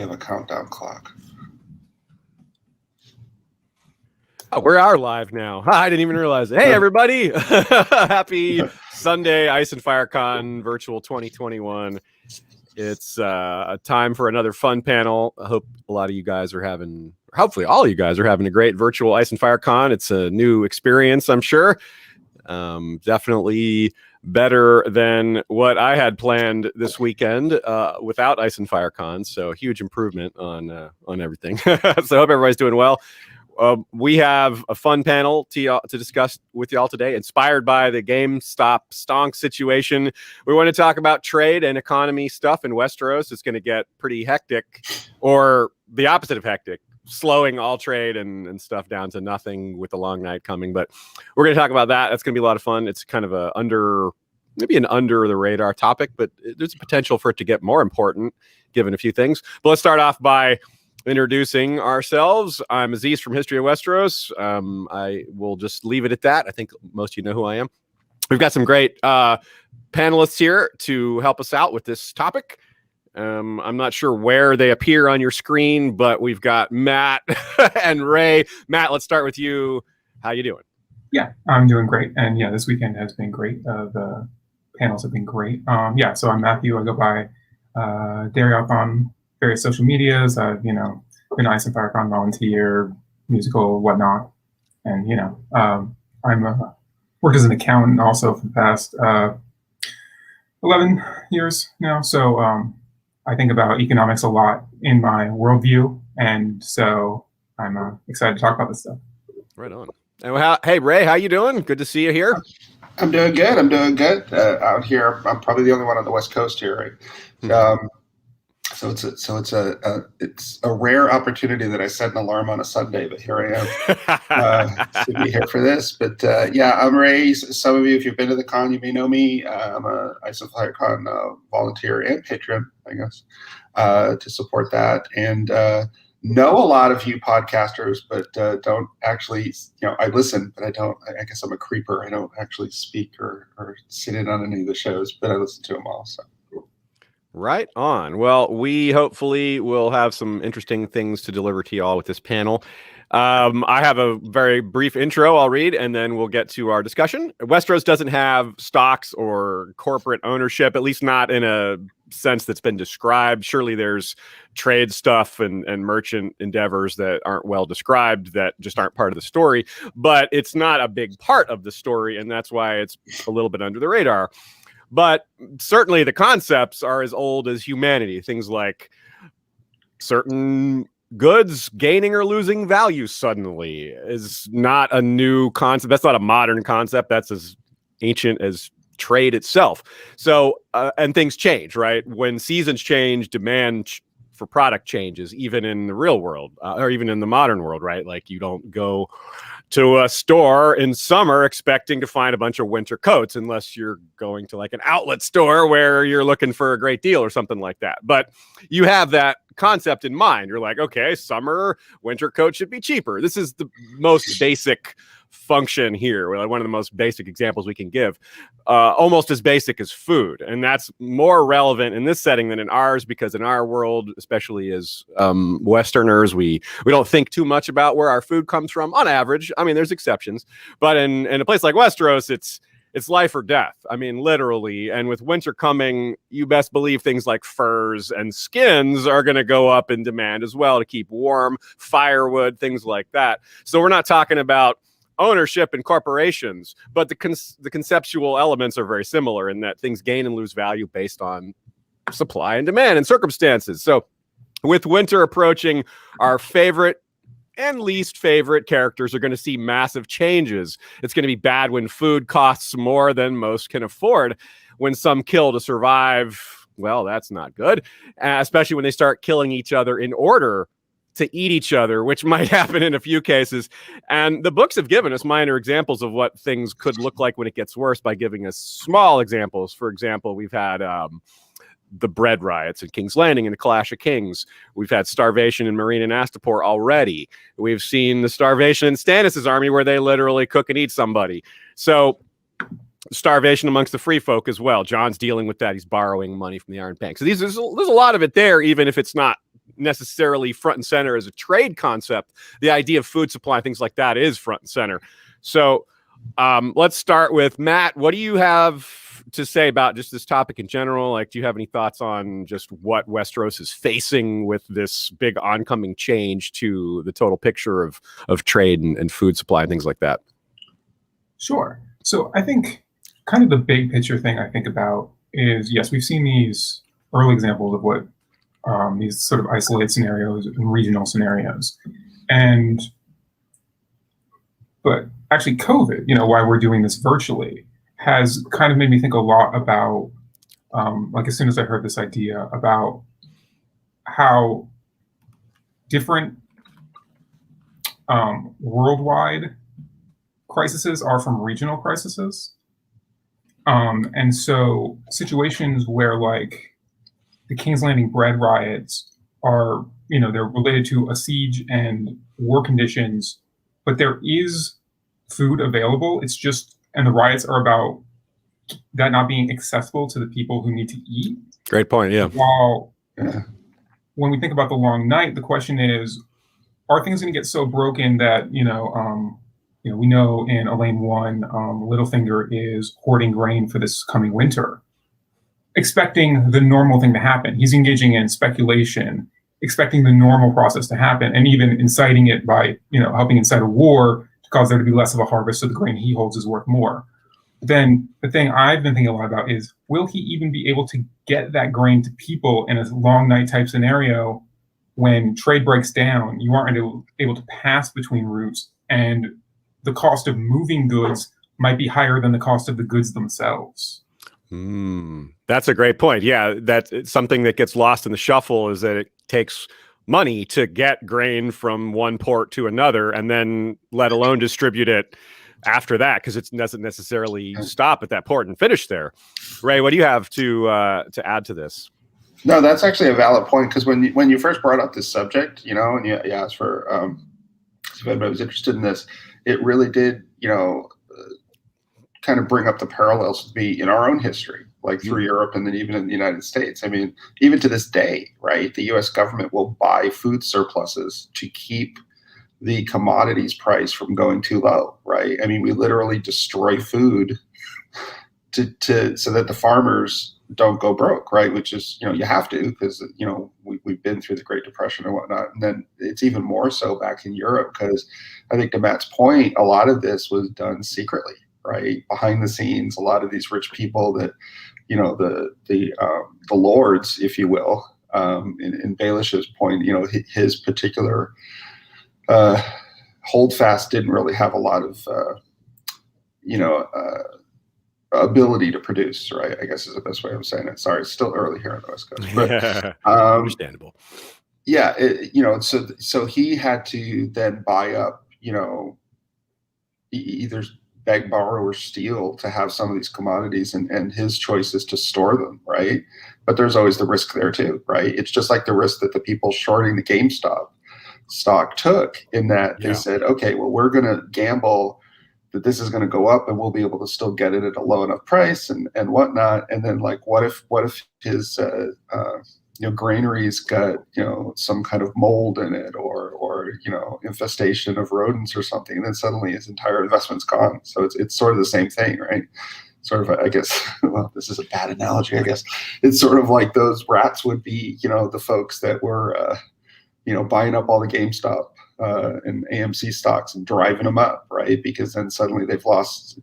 We have a countdown clock. Oh, we are live now. I didn't even realize it. Hey, everybody. Happy Sunday, Ice and Fire Con Virtual 2021. It's a time for another fun panel. I hope a lot of you guys are having, hopefully all of you guys are having a great virtual Ice and Fire Con. It's a new experience, I'm sure. Definitely better than what I had planned this weekend without Ice and Fire Con. So huge improvement on everything. So I hope everybody's doing well. We have a fun panel to discuss with y'all today, inspired by the GameStop STONKS situation. We want to talk about trade and economy stuff in Westeros. It's going to get pretty hectic, or the opposite of hectic, slowing all trade and stuff down to nothing with the long night coming. But we're going to talk about that. That's going to be a lot of fun. It's kind of maybe an under the radar topic, but there's a potential for it to get more important given a few things. But let's start off by introducing ourselves. I'm Aziz from History of Westeros. I will just leave it at that. I think most of you know who I am. We've got some great panelists here to help us out with this topic. I'm not sure where they appear on your screen, but we've got Matt and Ray. Matt, let's start with you. How you doing? Yeah, I'm doing great. And yeah, this weekend has been great. The panels have been great. So I'm Matthew. I go by Dariok on various social medias. I've, been Ice and FireCon volunteer, musical, whatnot. And, I'm worked as an accountant also for the past 11 years now. So I think about economics a lot in my worldview. And so I'm excited to talk about this stuff. Right on. And hey, Ray, how you doing? Good to see you here. I'm doing good. Out here, I'm probably the only one on the West Coast here, right? So it's a rare opportunity that I set an alarm on a Sunday, but here I am to be here for this. But I'm Ray. Some of you, if you've been to the con, you may know me. I'm a Ice and Fire Con volunteer and patron, I guess, to support that. And know a lot of you podcasters, but don't actually, I listen, but I don't. I guess I'm a creeper. I don't actually speak or sit in on any of the shows, but I listen to them all. So. Right on. Well, we hopefully will have some interesting things to deliver to y'all with this panel. I have a very brief intro I'll read, and then we'll get to our discussion. Westeros doesn't have stocks or corporate ownership, at least not in a sense that's been described. Surely there's trade stuff and merchant endeavors that aren't well described, that just aren't part of the story. But it's not a big part of the story, and that's why it's a little bit under the radar. But certainly the concepts are as old as humanity. Things like certain goods gaining or losing value suddenly is not a new concept. That's not a modern concept. That's as ancient as trade itself. So, and things change, right? When seasons change, demand for product changes, even in the real world, or even in the modern world, right? Like you don't go to a store in summer expecting to find a bunch of winter coats unless you're going to like an outlet store where you're looking for a great deal or something like that. But you have that concept in mind. You're like, okay, summer winter coat should be cheaper. This is the most basic function here. Like one of the most basic examples we can give, almost as basic as food. And that's more relevant in this setting than in ours, because in our world, especially as Westerners, we don't think too much about where our food comes from on average. I mean, there's exceptions, but in a place like Westeros, it's life or death. I mean, literally. And with winter coming, you best believe things like furs and skins are going to go up in demand as well to keep warm, firewood, things like that. So we're not talking about ownership and corporations, but the conceptual elements are very similar in that things gain and lose value based on supply and demand and circumstances. So with winter approaching, our favorite and least favorite characters are going to see massive changes. It's going to be bad when food costs more than most can afford. When some kill to survive, well, that's not good, especially when they start killing each other in order to eat each other, which might happen in a few cases. And the books have given us minor examples of what things could look like when it gets worse by giving us small examples. For example, we've had the bread riots at King's Landing and the Clash of Kings. We've had starvation in Marine and Astapor already. We've seen the starvation in Stannis' army where they literally cook and eat somebody. So starvation amongst the free folk as well. John's dealing with that. He's borrowing money from the Iron Bank. So there's a lot of it there, even if it's not necessarily front and center as a trade concept. The idea of food supply, things like that, is front and center. So let's start with Matt. What do you have to say about just this topic in general? Like, do you have any thoughts on just what Westeros is facing with this big oncoming change to the total picture of trade and food supply and things like that? Sure. So I think kind of the big picture thing I think about is, yes, we've seen these early examples of what these sort of isolated scenarios and regional scenarios. But actually COVID, why we're doing this virtually, has kind of made me think a lot about, like as soon as I heard this idea about how different worldwide crises are from regional crises. And so situations where like the King's Landing bread riots are, they're related to a siege and war conditions, but there is food available. It's just, and the riots are about that not being accessible to the people who need to eat. Great point. Yeah. While when we think about the long night, the question is, are things going to get so broken that, we know in Elaine 1, Littlefinger is hoarding grain for this coming winter, expecting the normal thing to happen. He's engaging in speculation, expecting the normal process to happen, and even inciting it by, helping incite a war to cause there to be less of a harvest so the grain he holds is worth more. Then the thing I've been thinking a lot about is, will he even be able to get that grain to people in a long night type scenario when trade breaks down? You aren't able to pass between routes, and the cost of moving goods might be higher than the cost of the goods themselves. That's a great point. Yeah, that's something that gets lost in the shuffle, is that it takes money to get grain from one port to another, and then let alone distribute it after that, because it doesn't necessarily stop at that port and finish there. Ray, what do you have to add to this? No, that's actually a valid point, because when you first brought up this subject, and you asked for if anybody was interested in this, it really did, kind of bring up the parallels to be in our own history, like through Europe and then even in the United States. I mean, even to this day, right, the U.S. government will buy food surpluses to keep the commodities price from going too low, right? I mean, we literally destroy food so that the farmers don't go broke, right? Which is, you have to, because, we've been through the Great Depression and whatnot. And then it's even more so back in Europe, because I think to Matt's point, a lot of this was done secretly, right? Behind the scenes, a lot of these rich people that, the lords, if you will, in Baelish's point, his particular holdfast didn't really have a lot of, ability to produce, right? I guess is the best way of saying it. Sorry, it's still early here on the West Coast, but Understandable. Yeah, so he had to then buy up, either beg, borrow, or steal to have some of these commodities, and his choice is to store them, right? But there's always the risk there too, right? It's just like the risk that the people shorting the GameStop stock took, in that they said, okay, well, we're going to gamble that this is going to go up and we'll be able to still get it at a low enough price and whatnot. And then, like, what if his granary's got, some kind of mold in it, or infestation of rodents or something, and then suddenly his entire investment's gone. So it's sort of the same thing, right? Sort of, I guess, well, this is a bad analogy, I guess. It's sort of like those rats would be, the folks that were, buying up all the GameStop and AMC stocks and driving them up, right? Because then suddenly they've lost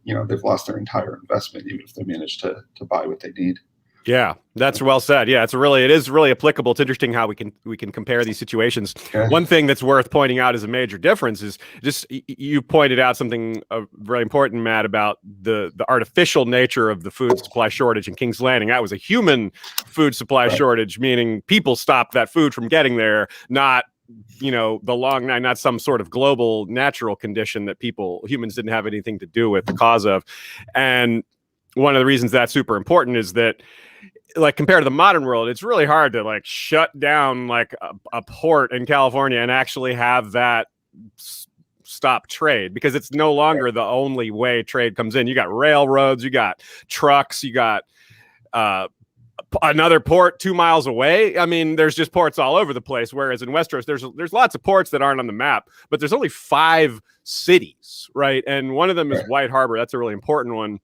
their entire investment, even if they manage to buy what they need. Yeah, that's well said. Yeah, it is really applicable. It's interesting how we can compare these situations. Yeah. One thing that's worth pointing out as a major difference is just, you pointed out something very important, Matt, about the artificial nature of the food supply shortage in King's Landing. That was a human food supply shortage, meaning people stopped that food from getting there, not the long night, not some sort of global natural condition that humans didn't have anything to do with, the cause of. And one of the reasons that's super important is that, like, compared to the modern world, it's really hard to like shut down like a port in California and actually have that stop trade, because it's no longer the only way trade comes in. You got railroads, you got trucks, you got another port 2 miles away. I mean, there's just ports all over the place. Whereas in Westeros, there's lots of ports that aren't on the map, but there's only 5 cities, right? And one of them is White Harbor. That's a really important one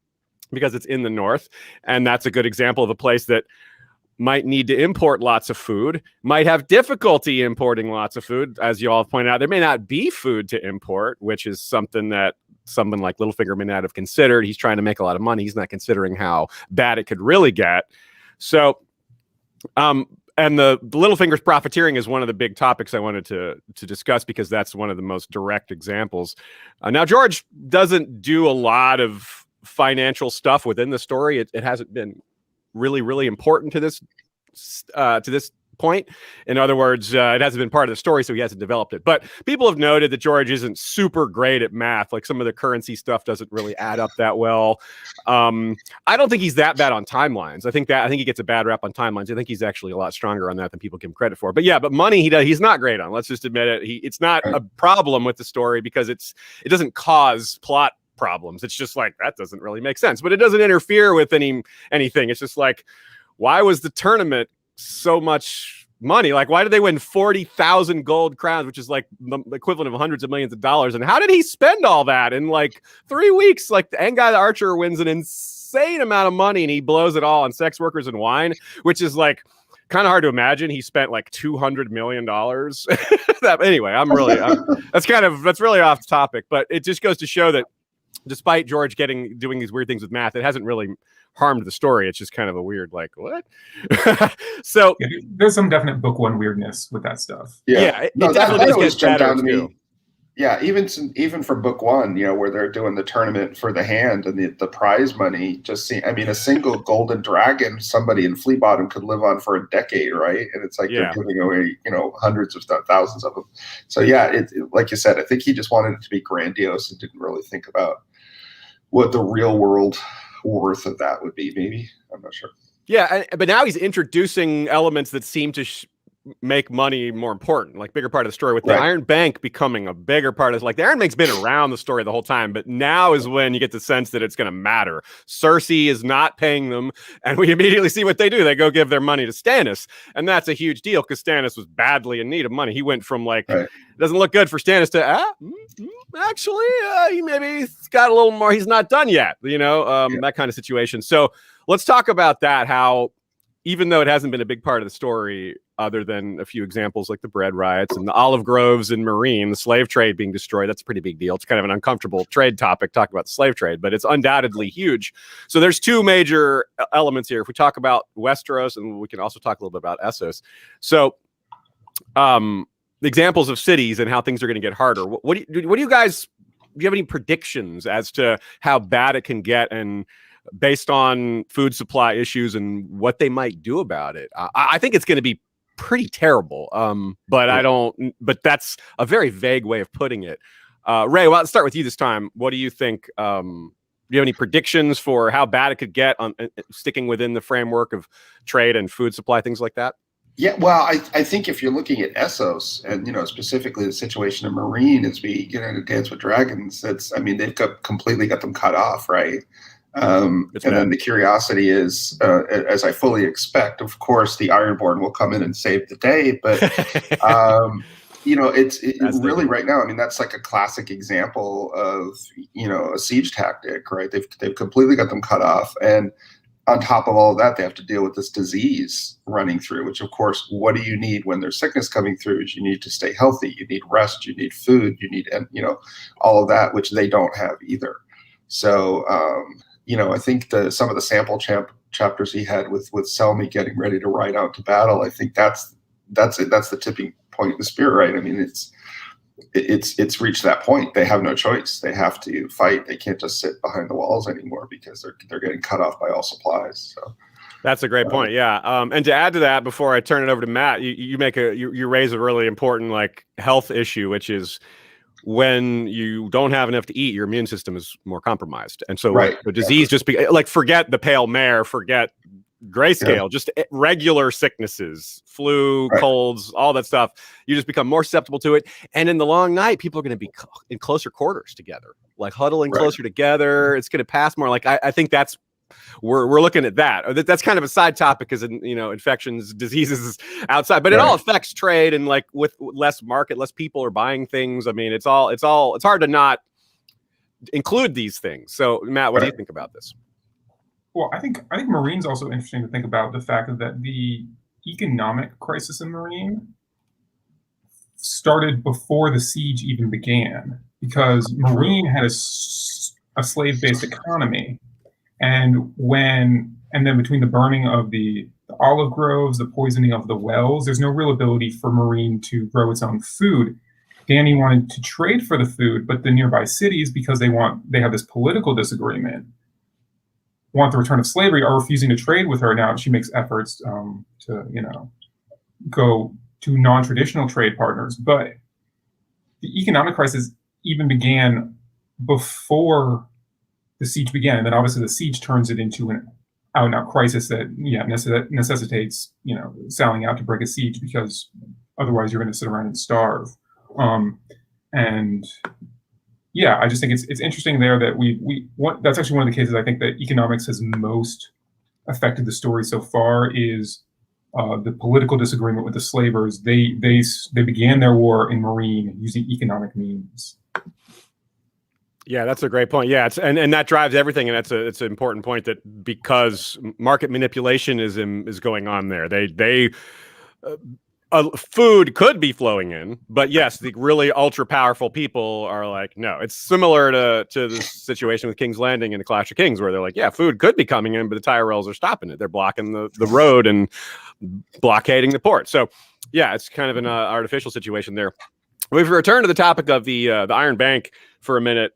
because it's in the north, and that's a good example of a place that might need to import lots of food, might have difficulty importing lots of food. As you all have pointed out, there may not be food to import, which is something that someone like Littlefinger may not have considered. He's trying to make a lot of money. He's not considering how bad it could really get. So, and the Littlefinger's profiteering is one of the big topics I wanted to discuss because that's one of the most direct examples. Now, George doesn't do a lot of financial stuff within the story. It hasn't been really, really important to this point. In other words, it hasn't been part of the story, so he hasn't developed it. But people have noted that George isn't super great at math. Like some of the currency stuff doesn't really add up that well. I don't think he's that bad on timelines. I think he gets a bad rap on timelines. I think he's actually a lot stronger on that than people give him credit for. But yeah, but money he's not great on. Let's just admit it. It's not a problem with the story because it doesn't cause plot problems. It's just like that doesn't really make sense, but it doesn't interfere with anything. It's just like, why was the tournament so much money? Like, why did they win 40,000 gold crowns, which is like the equivalent of hundreds of millions of dollars? And how did he spend all that in like 3 weeks? Like the Anguy the Archer wins an insane amount of money and he blows it all on sex workers and wine, which is like kind of hard to imagine. He spent like $200 million. Anyway, that's really off topic, but it just goes to show that despite George doing these weird things with math, it hasn't really harmed the story. It's just kind of a weird, like, what? So yeah, there's some definite book one weirdness with that stuff. It definitely does get better too. Yeah, even for book one, where they're doing the tournament for the hand and the prize money, a single golden dragon, somebody in Flea Bottom could live on for a decade, right? And it's like they're giving away, hundreds of thousands of them. So yeah, like you said, I think he just wanted it to be grandiose and didn't really think about what the real world worth of that would be. Maybe, I'm not sure. Yeah, but now he's introducing elements that seem to make money more important, like bigger part of the story, with the Iron Bank becoming a bigger part of like the Iron Bank's been around the story the whole time, but now is when you get the sense that it's going to matter. Cersei is not paying them, and we immediately see what they do. They go give their money to Stannis, and that's a huge deal because Stannis was badly in need of money. He went from like, it doesn't look good for Stannis to, actually, he maybe got a little more, he's not done yet, that kind of situation. So let's talk about that, how even though it hasn't been a big part of the story, other than a few examples like the bread riots and the olive groves in Marine, the slave trade being destroyed, that's a pretty big deal. It's kind of an uncomfortable trade topic, talk about the slave trade, but it's undoubtedly huge. So there's 2 major elements here. If we talk about Westeros, and we can also talk a little bit about Essos. So the examples of cities and how things are going to get harder. What do you guys, do you have any predictions as to how bad it can get, and based on food supply issues and what they might do about it? I think it's going to be pretty terrible. But that's a very vague way of putting it. Ray, well, let's start with you this time. What do you think? Do you have any predictions for how bad it could get on sticking within the framework of trade and food supply, things like that? Yeah, well, I think if you're looking at Essos and, specifically the situation in Marine as we get into Dance with Dragons, they've completely got them cut off, right? And then the curiosity is, as I fully expect, of course, the Ironborn will come in and save the day. But, it's really right now, that's like a classic example of, a siege tactic, right? They've completely got them cut off. And on top of all of that, they have to deal with this disease running through, which, of course, what do you need when there's sickness coming through? Is you need to stay healthy. You need rest. You need food. You need, all of that, which they don't have either. So, I think some of the sample chapters he had with Selmy getting ready to ride out to battle, I think that's the tipping point of the spear, right? It's reached that point. They have no choice. They have to fight. They can't just sit behind the walls anymore because they're getting cut off by all supplies. So that's a great point. Yeah. And to add to that, before I turn it over to Matt, you raise a really important health issue, which is when you don't have enough to eat, your immune system is more compromised. And so the disease forget the pale mare, forget grayscale, just regular sicknesses, flu, colds, all that stuff. You just become more susceptible to it. And in the long night, people are going to be in closer quarters together, like huddling closer together. It's going to pass more. I think that's we're looking at that. That's kind of a side topic, because infections, diseases outside, but it all affects trade, and like with less market, less people are buying things. I mean, it's hard to not include these things. So, Matt, what do you think about this? Well, I think Marine's also interesting to think about the fact that the economic crisis in Marine started before the siege even began, because Marine had a slave-based economy, and then between the burning of the olive groves, the poisoning of the wells, there's no real ability for Marine to grow its own food. Dany wanted to trade for the food, but the nearby cities, because they have this political disagreement, want the return of slavery, are refusing to trade with her. Now she makes efforts to go to non-traditional trade partners, but the economic crisis even began before the siege began, and then obviously the siege turns it into an out-and-out crisis that necessitates selling out to break a siege, because otherwise you're going to sit around and starve. I just think it's interesting there that that's actually one of the cases I think that economics has most affected the story so far, is the political disagreement with the slavers. They began their war in Marine using economic means. Yeah, that's a great point. Yeah, and that drives everything, and it's an important point, that because market manipulation is going on there. Food could be flowing in, but yes, the really ultra powerful people are like, no. It's similar to the situation with King's Landing in the Clash of Kings, where they're like, yeah, food could be coming in, but the Tyrells are stopping it. They're blocking the road and blockading the port. So yeah, it's kind of an artificial situation there. We've returned to the topic of the Iron Bank for a minute.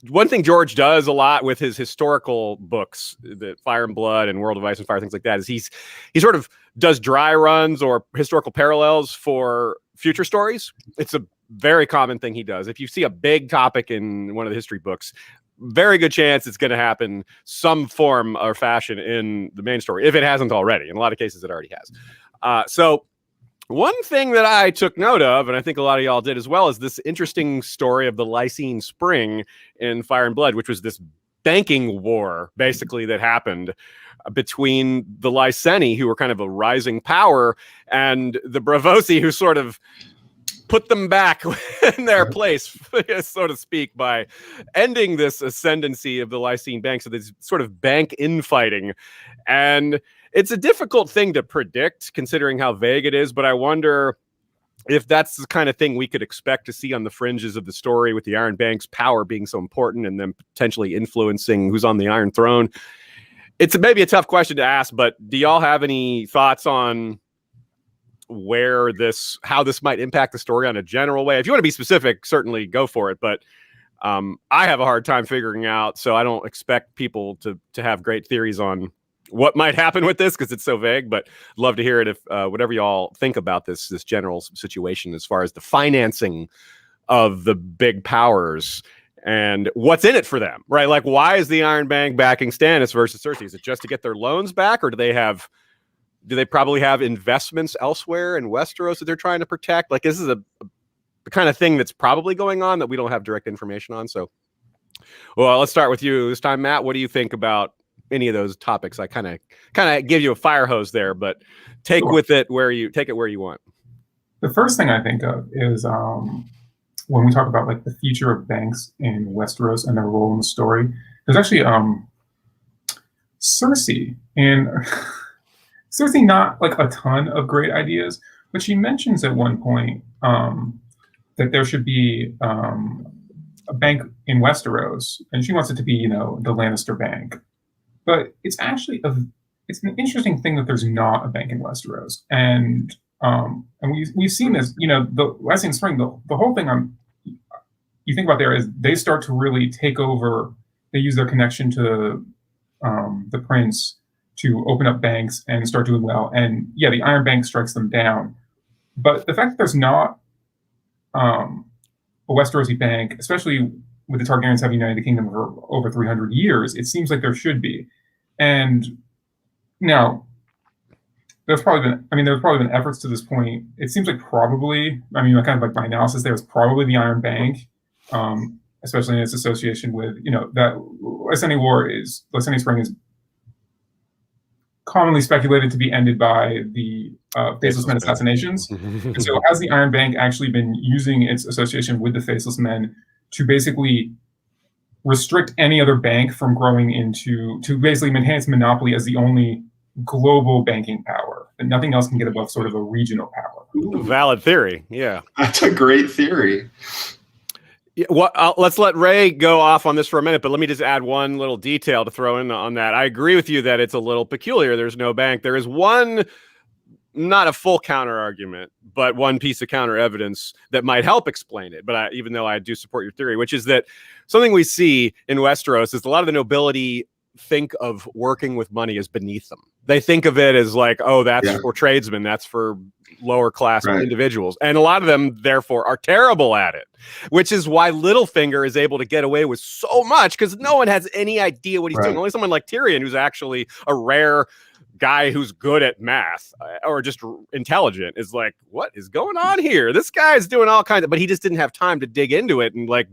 One thing George does a lot with his historical books, the Fire and Blood and World of Ice and Fire, things like that, is he sort of does dry runs or historical parallels for future stories. It's a very common thing he does. If you see a big topic in one of the history books, very good chance it's going to happen some form or fashion in the main story, if it hasn't already. In a lot of cases, it already has. So one thing that I took note of, and I think a lot of y'all did as well, is this interesting story of the Lysine Spring in Fire and Blood, which was this banking war, basically, that happened between the Lyseni, who were kind of a rising power, and the Braavosi, who sort of put them back in their place, so to speak, by ending this ascendancy of the Lysine Bank. So there's sort of bank infighting. And it's a difficult thing to predict, considering how vague it is, but I wonder if that's the kind of thing we could expect to see on the fringes of the story, with the Iron Bank's power being so important and then potentially influencing who's on the Iron Throne. It's maybe a tough question to ask, but do y'all have any thoughts on how this might impact the story on a general way? If you want to be specific, certainly go for it, but I have a hard time figuring out, so I don't expect people to have great theories on what might happen with this, because it's so vague, but I'd love to hear it if whatever y'all think about this general situation as far as the financing of the big powers and what's in it for them, right? Like, why is the Iron Bank backing Stannis versus Cersei? Is it just to get their loans back, or do they probably have investments elsewhere in Westeros that they're trying to protect? Like, this is the kind of thing that's probably going on that we don't have direct information on. So, well, let's start with you this time, Matt. What do you think about any of those topics? I kind of give you a fire hose there, but take it where you want. The first thing I think of is when we talk about like the future of banks in Westeros and their role in the story. There's actually Cersei, and Cersei, not like a ton of great ideas, but she mentions at one point that there should be a bank in Westeros, and she wants it to be, the Lannister Bank. But it's actually it's an interesting thing that there's not a bank in Westeros, and we've seen this. The Lysine Spring, the whole thing you think about there is they start to really take over. They use their connection to the prince to open up banks and start doing well. And yeah, the Iron Bank strikes them down. But the fact that there's not a Westerosi bank, especially with the Targaryens having united the kingdom for over 300 years, it seems like there should be. And now, there's probably been efforts to this point. It seems like kind of like my analysis there is probably the Iron Bank. especially in its association with, that West Ending Spring is commonly speculated to be ended by the Faceless Men assassinations. And so has the Iron Bank actually been using its association with the Faceless Men to basically restrict any other bank from growing to basically maintain its monopoly as the only global banking power, and nothing else can get above sort of a regional power? Ooh. Valid theory. Yeah. That's a great theory. Yeah, let's let Ray go off on this for a minute, but let me just add one little detail to throw in on that. I agree with you that it's a little peculiar. There's no bank. There is one, not a full counter argument, but one piece of counter evidence that might help explain it. But even though I do support your theory, which is that something we see in Westeros is a lot of the nobility think of working with money as beneath them. They think of it as like, oh, that's for tradesmen, that's for lower class individuals. And a lot of them, therefore, are terrible at it, which is why Littlefinger is able to get away with so much, because no one has any idea what he's doing. Only someone like Tyrion, who's actually a rare guy who's good at math or just intelligent, is like, what is going on here? This guy's doing all kinds of, but he just didn't have time to dig into it and like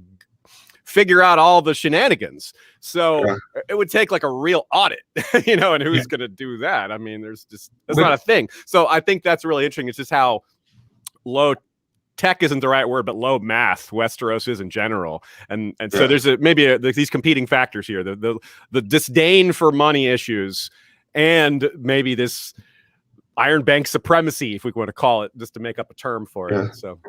figure out all the shenanigans. So it would take like a real audit, and who's going to do that? I mean, that's not a thing. So I think that's really interesting. It's just how low tech isn't the right word, but low math Westeros is in general. And so there's these competing factors here, the disdain for money issues, and maybe this Iron Bank supremacy, if we want to call it, just to make up a term for it. So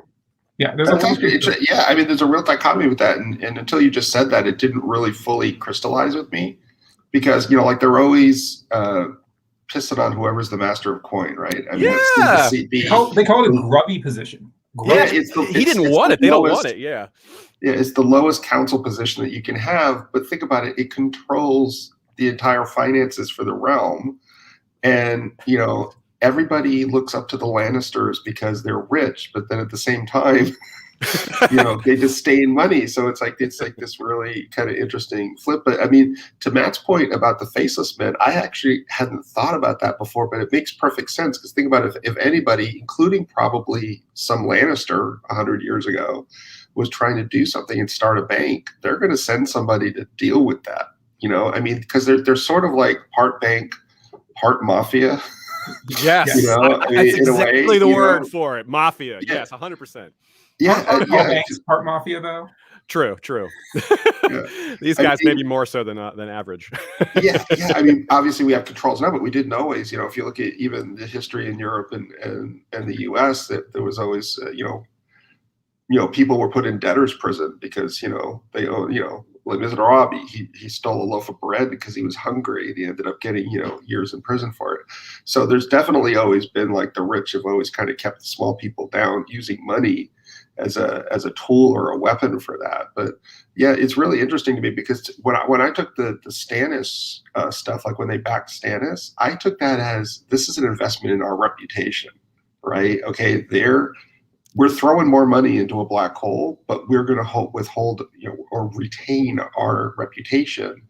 there's there's a real dichotomy with that, and until you just said that, it didn't really fully crystallize with me, because like they're always pissing on whoever's the master of coin, right? I mean, they call it a grubby position. He didn't want it. They don't want it. Yeah, it's the lowest council position that you can have. But think about it; it controls the entire finances for the realm, and everybody looks up to the Lannisters because they're rich, but then at the same time, they disdain money. So it's like this really kind of interesting flip. But I mean, to Matt's point about the Faceless Men, I actually hadn't thought about that before, but it makes perfect sense, because think about it, if anybody, including probably some Lannister 100 years ago, was trying to do something and start a bank, they're going to send somebody to deal with that. I mean, because they're sort of like part bank, part mafia. Yes, that's exactly the word for it. Mafia. Yes, 100%. Part mafia, though. True. These guys maybe more so than average. I mean, obviously we have controls now, but we didn't always. If you look at even the history in Europe and the U.S., that there was always people were put in debtor's prison because they owe Les Miserables, he stole a loaf of bread because he was hungry, and he ended up getting years in prison for it. So there's definitely always been, like, the rich have always kind of kept the small people down, using money as a tool or a weapon for that. But it's really interesting to me, because when I took the Stannis stuff, like when they backed Stannis, I took that as, this is an investment in our reputation, right? Okay, we're throwing more money into a black hole, but we're going to withhold, or retain our reputation,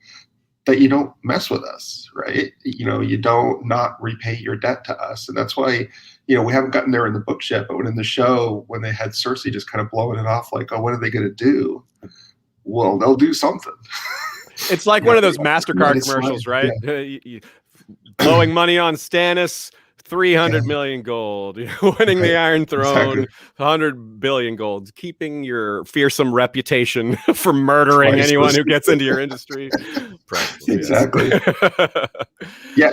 that you don't mess with us, right? You don't not repay your debt to us. And that's why, we haven't gotten there in the books yet, but in the show, when they had Cersei just kind of blowing it off like, oh, what are they going to do? Well, they'll do something. It's like one of those MasterCard commercials, right? Yeah. Blowing money on Stannis, 300 million gold, winning the Iron Throne, 100 billion gold, keeping your fearsome reputation for murdering anyone who gets into your industry. Exactly.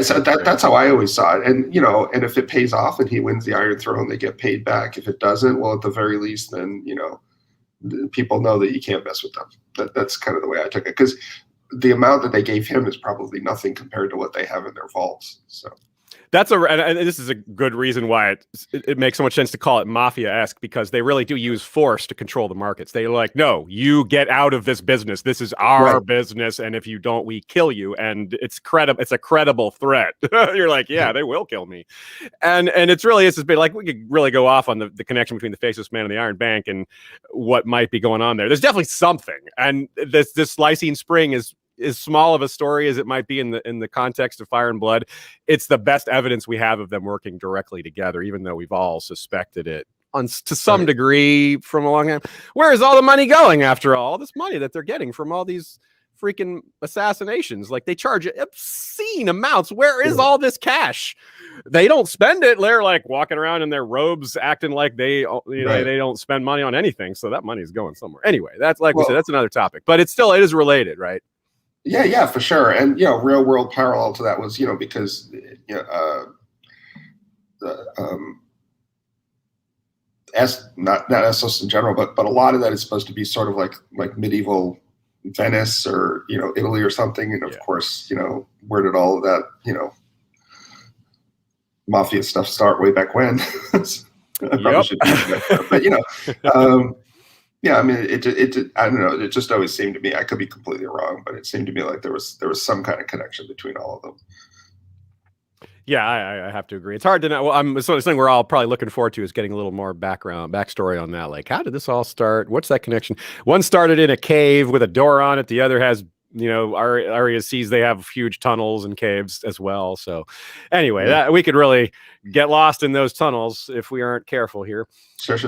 So that's how I always saw it. And, and if it pays off and he wins the Iron Throne, they get paid back. If it doesn't, well, at the very least, then, people know that you can't mess with them. That's kind of the way I took it, because the amount that they gave him is probably nothing compared to what they have in their vaults. So. And this is a good reason why it makes so much sense to call it mafia-esque, because they really do use force to control the markets. They're like, no, you get out of this business. This is our business, and if you don't, we kill you. And it's a credible threat. You're like, they will kill me. And it's just been like, we could really go off on the connection between the Faceless Man and the Iron Bank and what might be going on there. There's definitely something. And this Lysine Spring is as small of a story as it might be in the context of Fire and Blood. It's the best evidence we have of them working directly together, even though we've all suspected it to some degree from a long time. Where is all the money going after all this money that they're getting from all these freaking assassinations? Like, they charge obscene amounts. Where is all this cash? They don't spend it. They're like walking around in their robes acting like they don't spend money on anything. So that money is going somewhere. Anyway, that's like we said, that's another topic, but it is related, right? Yeah, for sure. And, real world parallel to that was, because, not Essos in general, but a lot of that is supposed to be sort of like medieval Venice or, Italy or something. And of course, where did all of that, mafia stuff start way back when? But, yeah, I mean, I don't know. It just always seemed to me, I could be completely wrong, but it seemed to me like there was some kind of connection between all of them. Yeah, I have to agree. It's hard to know. Well, I'm sort of something we're all probably looking forward to is getting a little more backstory on that. Like, how did this all start? What's that connection? One started in a cave with a door on it. The other has, Arya sees they have huge tunnels and caves as well. So anyway, that we could really get lost in those tunnels if we aren't careful here. Sure.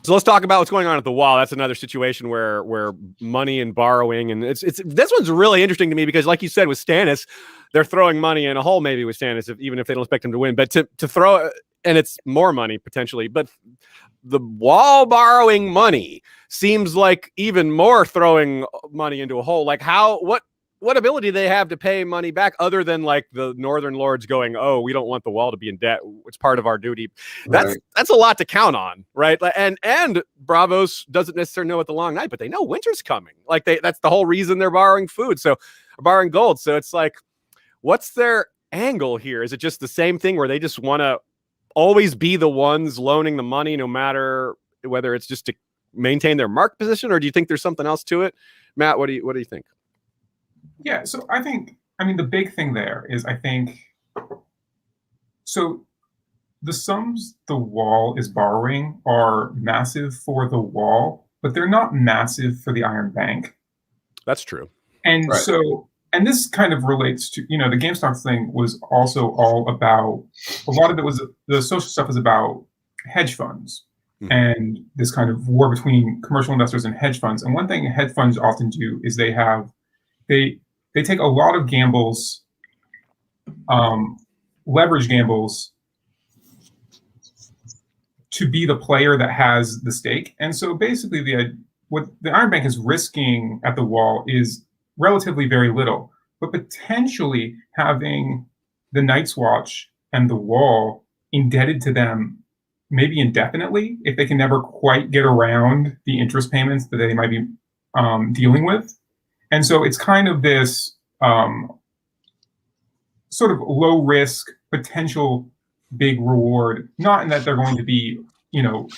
So let's talk about what's going on at the wall. That's another situation where money and borrowing, and it's this one's really interesting to me because, like you said, with Stannis, they're throwing money in a hole maybe with Stannis, even if they don't expect him to win. But to throw, and it's more money potentially, but the wall borrowing money seems like even more throwing money into a hole. Like what ability they have to pay money back other than like the Northern Lords going, oh, we don't want the wall to be in debt. It's part of our duty. That's a lot to count on, right? And Bravos doesn't necessarily know at the long night, but they know winter's coming. Like that's the whole reason they're borrowing food. So borrowing gold. So it's like, what's their angle here? Is it just the same thing where they just want to always be the ones loaning the money, no matter whether it's just to maintain their market position, or do you think there's something else to it? Matt, what do you think? Yeah, so the big thing there is so the sums the wall is borrowing are massive for the wall, but they're not massive for the Iron Bank. That's true. And so, and this kind of relates to, the GameStop thing was also all about, a lot of it was, the social stuff was about hedge funds and this kind of war between commercial investors and hedge funds. And one thing hedge funds often do is they take a lot of gambles, leverage gambles, to be the player that has the stake. And so basically what the Iron Bank is risking at the wall is relatively very little, but potentially having the Night's Watch and the wall indebted to them maybe indefinitely if they can never quite get around the interest payments that they might be dealing with. And so it's kind of this sort of low risk, potential big reward, not in that they're going to be,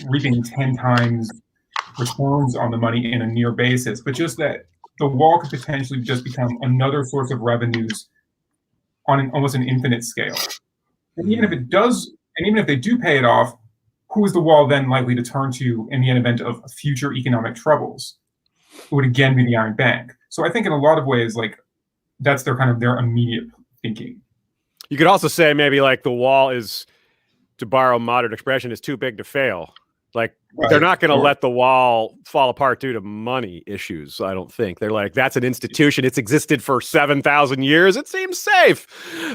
reaping 10 times returns on the money in a near basis, but just that the wall could potentially just become another source of revenues on almost an infinite scale. And even if they do pay it off, who is the wall then likely to turn to in the event of future economic troubles? It would again be the Iron Bank. So I think in a lot of ways, like that's their immediate thinking. You could also say maybe like the wall is, to borrow modern expression, is too big to fail. Like they're not going to let the wall fall apart due to money issues. I don't think they're like, that's an institution. It's existed for 7,000 years. It seems safe.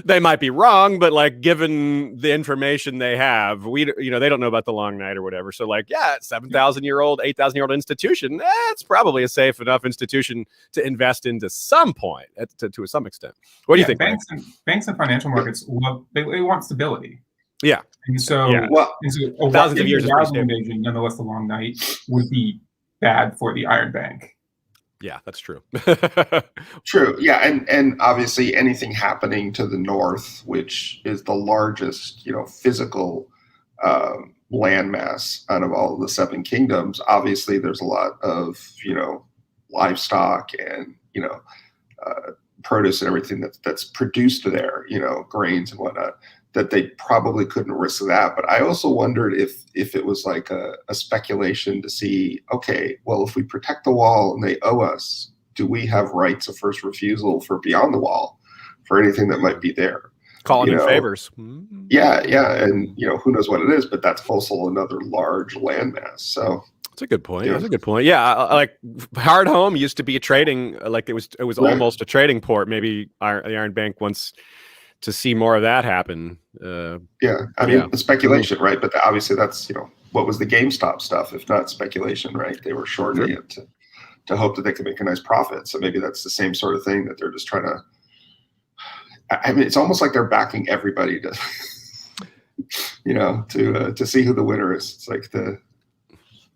They might be wrong, but like, given the information they have, they don't know about the long night or whatever. So like, 7,000-year-old, 8,000-year-old institution. It's probably a safe enough institution to invest in to some point, to some extent. What do you think? Banks and financial markets they want stability. Yeah. And so, thousands of years is pretty invasion, nonetheless, the long night would be bad for the Iron Bank. Yeah, that's true. True. Yeah, and obviously anything happening to the north, which is the largest, physical landmass out of all of the Seven Kingdoms. Obviously, there's a lot of livestock and produce and everything that's produced there. Grains and whatnot. That they probably couldn't risk that. But I also wondered if it was like a speculation to see, okay, well, if we protect the wall and they owe us, do we have rights of first refusal for beyond the wall for anything that might be there? calling you in know, favors. yeah, and who knows what it is, but that's also another large landmass. So that's a good point. Yeah. That's a good point. Yeah, like Hardhome used to be a trading, like it was Right. almost a trading port. Maybe the Iron Bank wants to see more of that happen. Yeah, I mean, it's speculation, right? But obviously, that's what was the GameStop stuff, if not speculation, right? They were shorting it to hope that they could make a nice profit. So maybe that's the same sort of thing that they're just trying to. I mean, it's almost like they're backing everybody to, to see who the winner is. It's like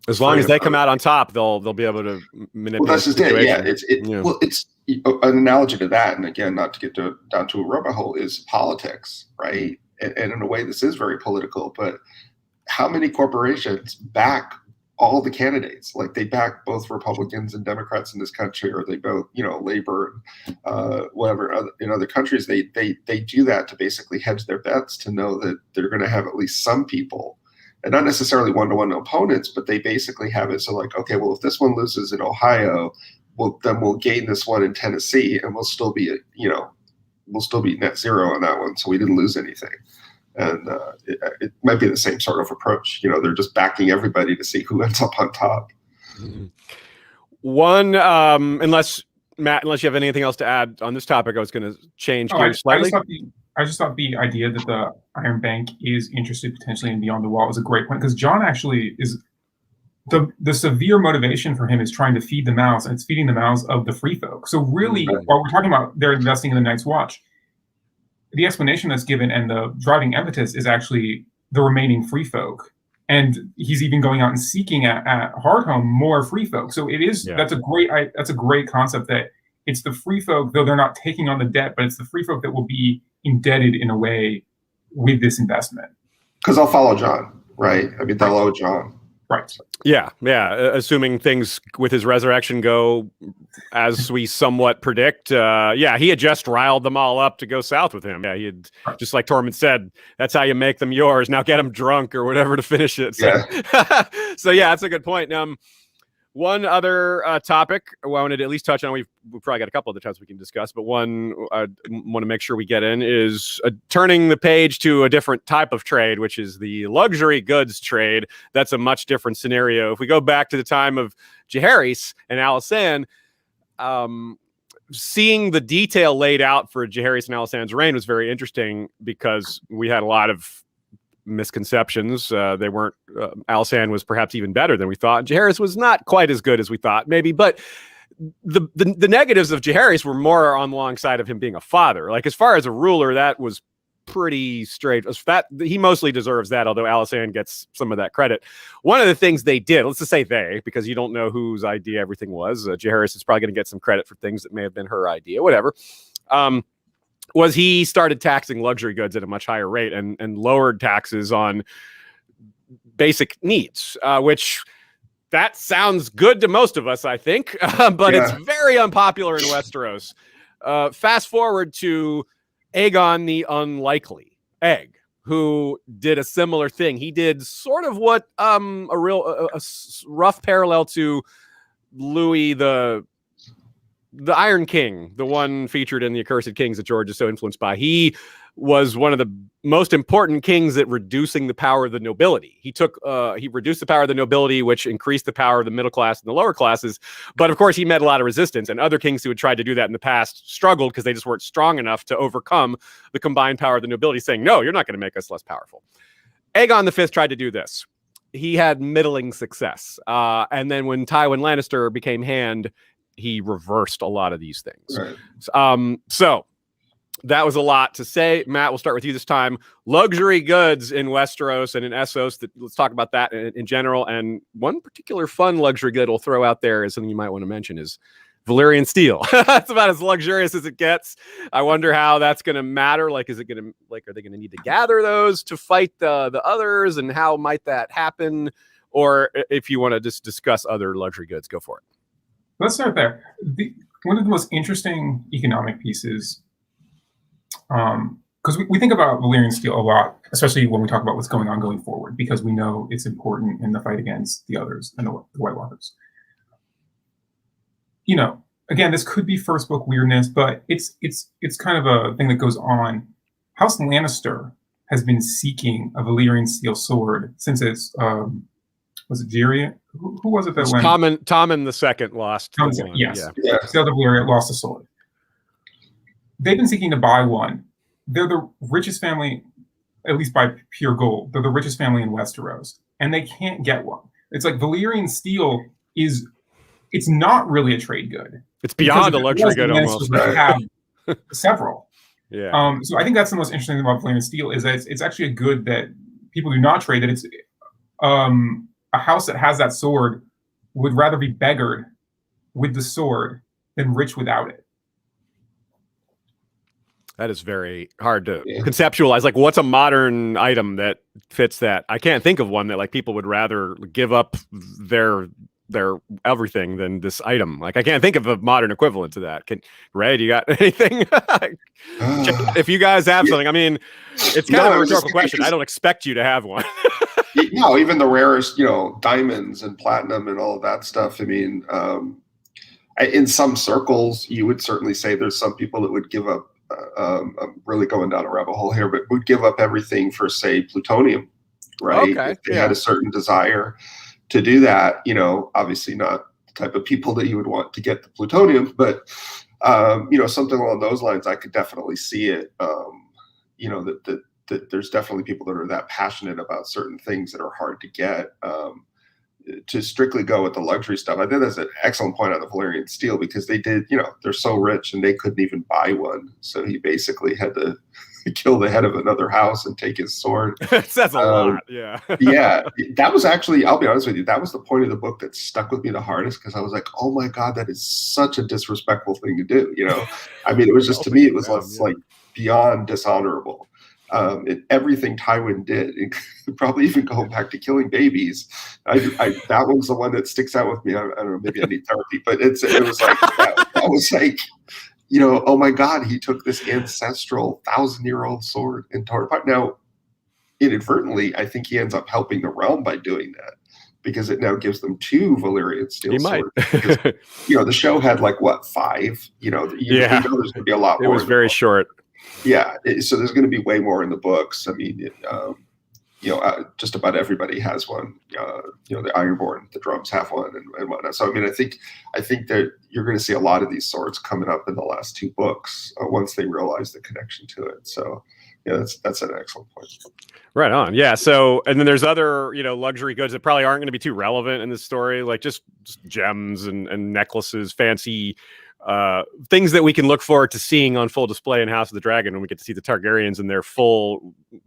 as long as they come out on top, they'll be able to manipulate. Well, that's just the it. situation. Yeah, well, it's an analogy to that, and again, not to get down to a rabbit hole, is politics, right? And in a way, this is very political. But how many corporations back all the candidates? Like they back both Republicans and Democrats in this country, or they both, labor, whatever. In other countries, they do that to basically hedge their bets, to know that they're going to have at least some people, and not necessarily one-to-one opponents, but they basically have it so like, okay, well, if this one loses in Ohio, then we'll gain this one in Tennessee, and we'll still be net zero on that one, so we didn't lose anything. And it might be the same sort of approach. They're just backing everybody to see who ends up on top. One, unless you have anything else to add on this topic, I was going to change gears slightly. I just thought the idea that the Iron Bank is interested potentially in Beyond the Wall was a great point, because John actually is the severe motivation for him is trying to feed the mouths, and it's feeding the mouths of the free folk. So really, while we're talking about they're investing in the Night's Watch, the explanation that's given and the driving impetus is actually the remaining free folk. And he's even going out and seeking at Hardhome more free folk. So that's a great concept, that it's the free folk, though they're not taking on the debt, but it's the free folk that will be indebted in a way with this investment. Because they'll follow John, right? I mean, they'll owe John. Right. Yeah. Assuming things with his resurrection go as we somewhat predict. He had just riled them all up to go south with him. Yeah, he had, just like Tormund said, that's how you make them yours. Now get them drunk or whatever to finish it. So, so that's a good point. One other topic I wanted to at least touch on, we've probably got a couple other topics we can discuss, but one I want to make sure we get in is turning the page to a different type of trade, which is the luxury goods trade. That's a much different scenario. If we go back to the time of Jaehaerys and Alysanne, seeing the detail laid out for Jaehaerys and Alysanne's reign was very interesting, because we had a lot of misconceptions. They weren't. Alysanne was perhaps even better than we thought. Jaehaerys was not quite as good as we thought, maybe. But the negatives of Jaehaerys were more on the long side of him being a father. Like, as far as a ruler, that was pretty straight. That he mostly deserves that, although Alysanne gets some of that credit. One of the things they did, let's just say they, because you don't know whose idea everything was. Jaehaerys is probably going to get some credit for things that may have been her idea, whatever. Was he started taxing luxury goods at a much higher rate and lowered taxes on basic needs, which that sounds good to most of us, I think, but it's very unpopular in Westeros. Fast forward to Aegon the Unlikely, Egg, who did a similar thing. He did sort of what a rough parallel to Louis the Iron King, the one featured in the Accursed Kings that George is so influenced by. He was one of the most important kings at reducing the power of the nobility. He reduced the power of the nobility, which increased the power of the middle class and the lower classes. But of course, he met a lot of resistance, and other kings who had tried to do that in the past struggled because they just weren't strong enough to overcome the combined power of the nobility, saying, no, you're not going to make us less powerful. Aegon V tried to do this. He had middling success. And then when Tywin Lannister became Hand, he reversed a lot of these things. Right. So that was a lot to say. Matt, we'll start with you this time. Luxury goods in Westeros and in Essos. Let's talk about that in general. And one particular fun luxury good we'll throw out there is something you might want to mention is Valyrian steel. That's about as luxurious as it gets. I wonder how that's going to matter. Like, are they going to need to gather those to fight the others? And how might that happen? Or if you want to just discuss other luxury goods, go for it. Let's start there. One of the most interesting economic pieces, because we think about Valyrian steel a lot, especially when we talk about what's going on going forward, because we know it's important in the fight against the others and the White Walkers. Again, this could be first book weirdness, but it's kind of a thing that goes on. House Lannister has been seeking a Valyrian steel sword since it's was it Tyrion? Who was it that went? Tommen the Second lost. Tommen, the one. yes, Yeah. the other Valyrian lost a sword. They've been seeking to buy one. They're the richest family, at least by pure gold. They're the richest family in Westeros, and they can't get one. It's like Valyrian steel it's not really a trade good. It's beyond a luxury good almost. Would have several. Yeah. So I think that's the most interesting thing about Valyrian steel is that it's actually a good that people do not trade. That it's a house that has that sword would rather be beggared with the sword than rich without it. That is very hard to conceptualize. Like, what's a modern item that fits that? I can't think of one that like people would rather give up their everything than this item. Like, I can't think of a modern equivalent to that. Ray, do you got anything? If you guys have something, I mean, it's kind of a rhetorical question. I don't expect you to have one. No, even the rarest, diamonds and platinum and all of that stuff. I mean, in some circles, you would certainly say there's some people that would give up. I'm really going down a rabbit hole here, but would give up everything for, say, plutonium, right? Okay. If they had a certain desire to do that, obviously not the type of people that you would want to get the plutonium, but something along those lines, I could definitely see it. That there's definitely people that are that passionate about certain things that are hard to get. To strictly go with the luxury stuff, I think that's an excellent point on the Valyrian steel, because they did, they're so rich and they couldn't even buy one. So he basically had to kill the head of another house and take his sword. That's a lot. Yeah. Yeah. That was actually, I'll be honest with you, that was the point of the book that stuck with me the hardest, because I was like, oh my God, that is such a disrespectful thing to do. I mean, it was just, to me, it was like beyond dishonorable. And everything Tywin did, probably even going back to killing babies, that one's the one that sticks out with me. I don't know, maybe I need therapy, but it was like that was like, oh my God, he took this ancestral 1,000-year-old sword and tore it apart. Now, inadvertently, I think he ends up helping the realm by doing that, because it now gives them 2 Valyrian steel swords. Because, the show had like what, 5? There's going to be a lot more. It was very short. Yeah, so there's going to be way more in the books. I mean, just about everybody has one. The Ironborn, the Drums have one, and whatnot. So I mean, I think that you're going to see a lot of these swords coming up in the last 2 books once they realize the connection to it. So yeah, that's an excellent point. Right on. Yeah. So, and then there's other, luxury goods that probably aren't going to be too relevant in this story, like just gems and necklaces, fancy things that we can look forward to seeing on full display in House of the Dragon when we get to see the Targaryens in their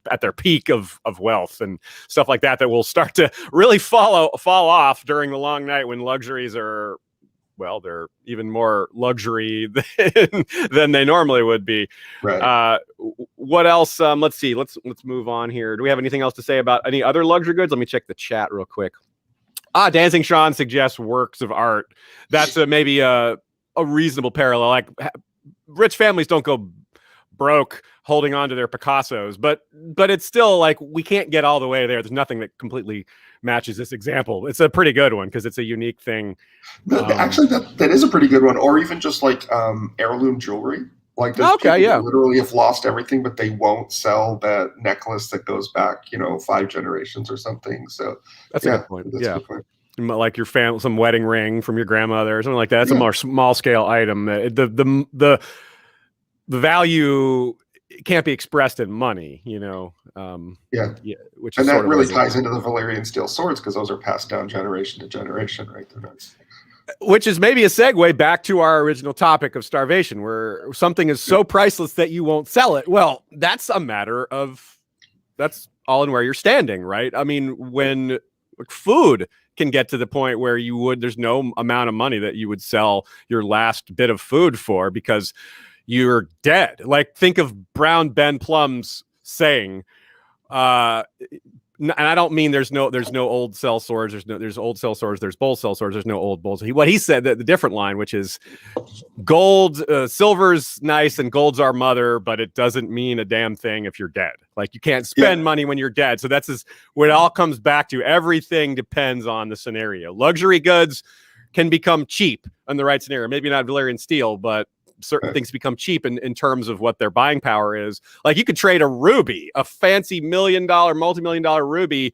at their peak of wealth and stuff like that will start to really fall off during the long night, when luxuries are, well, they're even more luxury than they normally would be. Right. What else? Let's see. Let's move on here. Do we have anything else to say about any other luxury goods? Let me check the chat real quick. Dancing Sean suggests works of art. That's maybe a reasonable parallel. Like, rich families don't go broke holding on to their Picassos, but it's still like, we can't get all the way there. There's nothing that completely matches this example. It's a pretty good one because it's a unique thing. Actually, that is a pretty good one. Or even just like heirloom jewelry. Like, there's people that literally have lost everything, but they won't sell that necklace that goes back, 5 generations or something. So that's a good point. That's a good point. Like your family, some wedding ring from your grandmother or something like that. That's a more small scale item. The value can't be expressed in money, which is that really ties into the Valyrian steel swords, because those are passed down generation to generation, right? They're not. Which is maybe a segue back to our original topic of starvation, where something is so priceless that you won't sell it. Well, that's a matter of, that's all in where you're standing, right? I mean, when food can get to the point where there's no amount of money that you would sell your last bit of food for, because you're dead. Like, think of Brown Ben Plum's saying, and I don't mean there's no old cell swords. There's old cell swords. There's bold cell swords. There's no old bulls. What he said, the different line, which is gold, silver's nice and gold's our mother, but it doesn't mean a damn thing if you're dead. Like, you can't spend money when you're dead. So that's what it all comes back to. Everything depends on the scenario. Luxury goods can become cheap in the right scenario. Maybe not Valyrian steel, but certain things become cheap in terms of what their buying power is. Like, you could trade a ruby, a fancy multi-million-dollar ruby,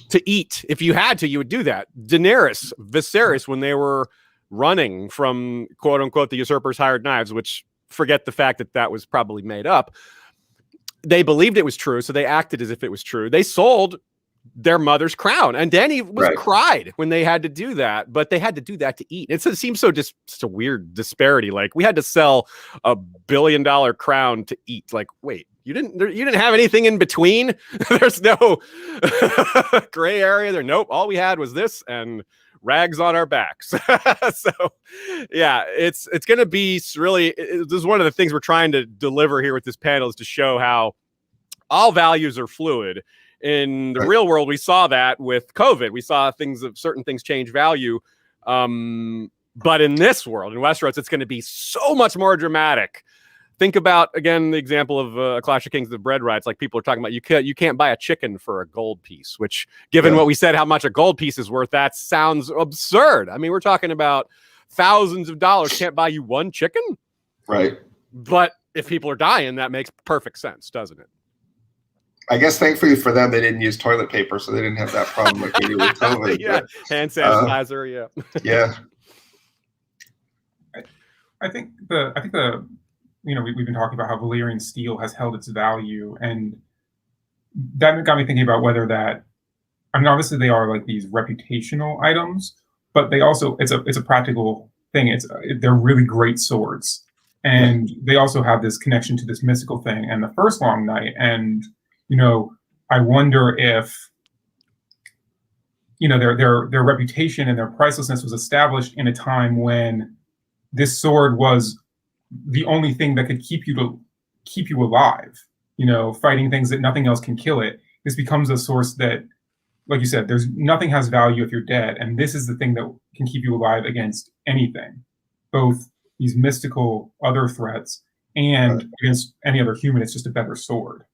to eat. If you had to, you would do that. Viserys, when they were running from quote unquote the usurpers hired knives, which, forget the fact that was probably made up, they believed it was true, so they acted as if it was true. They sold their mother's crown, and Danny was cried when they had to do that, but they had to do that to eat. It seems so just a weird disparity. Like, we had to sell a $1 billion crown to eat. Like, wait, you didn't have anything in between? There's no gray area there. Nope, all we had was this and rags on our backs. So yeah, it's going to be really, this is one of the things we're trying to deliver here with this panel, is to show how all values are fluid. In the real world, we saw that with COVID. We saw certain things change value. But in this world, in Westeros, it's going to be so much more dramatic. Think about, again, the example of Clash of Kings, the bread rights. Like, people are talking about, you can't buy a chicken for a gold piece, which, given what we said, how much a gold piece is worth, that sounds absurd. I mean, we're talking about thousands of dollars. Can't buy you one chicken? Right. But if people are dying, that makes perfect sense, doesn't it? I guess thankfully for them, they didn't use toilet paper, so they didn't have that problem like we did with COVID. Yeah, but, hand sanitizer. Yeah. I think the we've been talking about how Valyrian steel has held its value, and that got me thinking about whether that. I mean, obviously they are like these reputational items, but they also it's a practical thing. They're really great swords, and they also have this connection to this mystical thing. And the first Long Night, and I wonder if, their reputation and their pricelessness was established in a time when this sword was the only thing that could keep you alive. Fighting things that nothing else can kill it. This becomes a source that, like you said, nothing has value if you're dead, and this is the thing that can keep you alive against anything, both these mystical other threats and against any other human. It's just a better sword.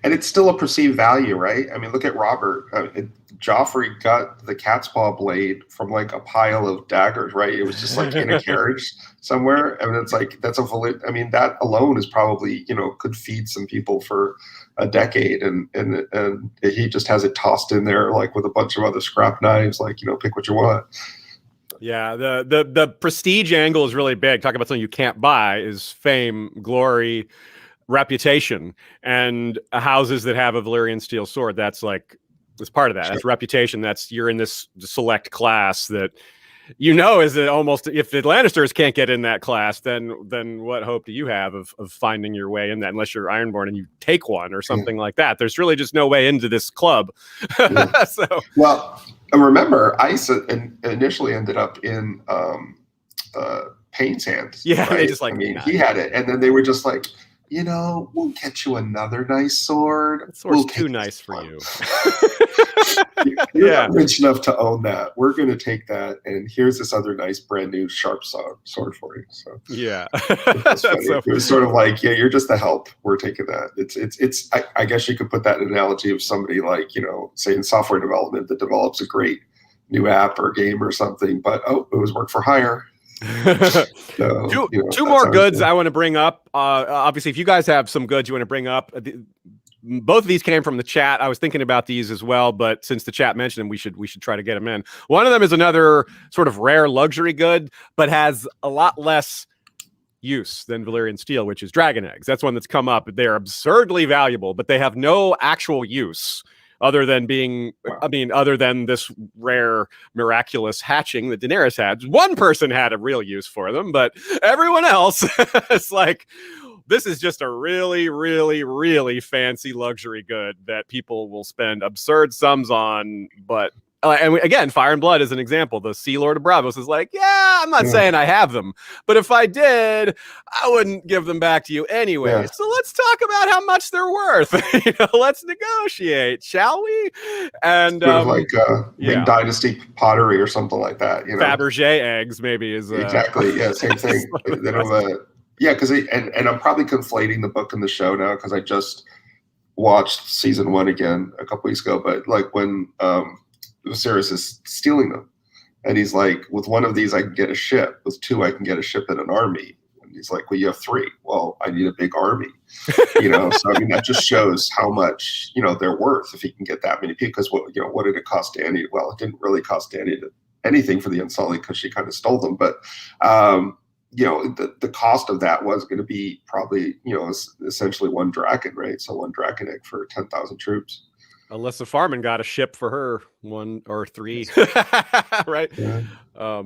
And it's still a perceived value, right? I mean, look at Robert. Joffrey got the cat's paw blade from like a pile of daggers, right? It was just like in a carriage somewhere. I mean, it's like, that alone is probably, could feed some people for a decade. And he just has it tossed in there, like with a bunch of other scrap knives, like, pick what you want. Yeah, the prestige angle is really big. Talking about something you can't buy is fame, glory, reputation, and houses that have a Valyrian steel sword. That's part of that. That's reputation. You're in this select class that is that almost, if the Lannisters can't get in that class, then what hope do you have of finding your way in that, unless you're Ironborn and you take one or something like that? There's really just no way into this club. Well, remember, Ice initially ended up in Payne's hands. Yeah, right? they just he had it, and then they were just like, we'll get you another nice sword. That sword's too nice for you. You're not rich enough to own that. We're going to take that, and here's this other nice, brand new, sharp sword for you. So yeah, it was sort of like, you're just the help. We're taking that. It's. I guess you could put that in an analogy of somebody like, say in software development that develops a great new app or game or something, but it was work for hire. So, two more goods I want to bring up. Obviously, if you guys have some goods you want to bring up, both of these came from the chat. I was thinking about these as well, but since the chat mentioned them, we should try to get them in. One of them is another sort of rare luxury good, but has a lot less use than Valyrian steel, which is dragon eggs. That's one that's come up. They're absurdly valuable, but they have no actual use. Other than this rare, miraculous hatching that Daenerys had. One person had a real use for them, but everyone else is like, this is just a really, really, really fancy luxury good that people will spend absurd sums on. But again, Fire and Blood is an example. The Sea Lord of Bravos is like, I'm not saying I have them, but if I did, I wouldn't give them back to you anyway. Yeah. So let's talk about how much they're worth. Let's negotiate, shall we? And Ming Dynasty pottery or something like that. Fabergé eggs maybe is exactly same thing. Because and I'm probably conflating the book and the show now because I just watched season 1 again a couple weeks ago. But like when Viserys is stealing them, And he's like, with one of these, I can get a ship. With two, I can get a ship and an army. And he's like, well, you have three. Well, I need a big army. So I mean, that just shows how much, they're worth if he can get that many people. Because what did it cost Dany? Well, it didn't really cost Dany anything for the Unsullied because she kind of stole them. But, the cost of that was going to be probably, essentially one dragon, right? So one dragon egg for 10,000 troops. Alyssa Farman got a ship for her, 1 or 3, right? Yeah.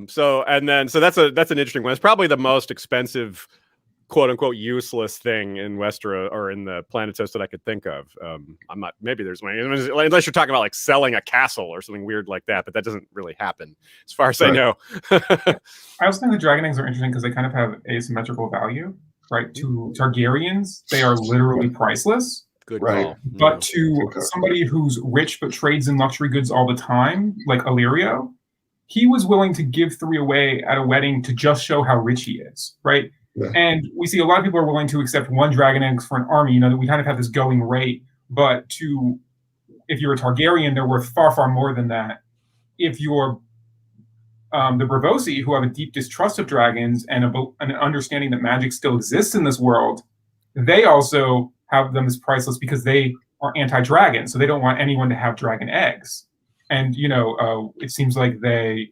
So that's an interesting one. It's probably the most expensive, quote unquote, useless thing in Westeros or in the Planetos that I could think of. I'm not. Maybe there's one, unless you're talking about like selling a castle or something weird like that, but that doesn't really happen, as far as I know. I also think the dragon eggs are interesting because they kind of have asymmetrical value, right? To Targaryens, they are literally priceless. Good right. call. But to somebody who's rich but trades in luxury goods all the time, like Illyrio, he was willing to give 3 away at a wedding to just show how rich he is, right? Yeah. And we see a lot of people are willing to accept 1 dragon egg for an army. That we kind of have this going rate. But if you're a Targaryen, they're worth far, far more than that. If you're the Braavosi, who have a deep distrust of dragons and an understanding that magic still exists in this world, they also have them as priceless because they are anti-dragon, so they don't want anyone to have dragon eggs. And it seems like they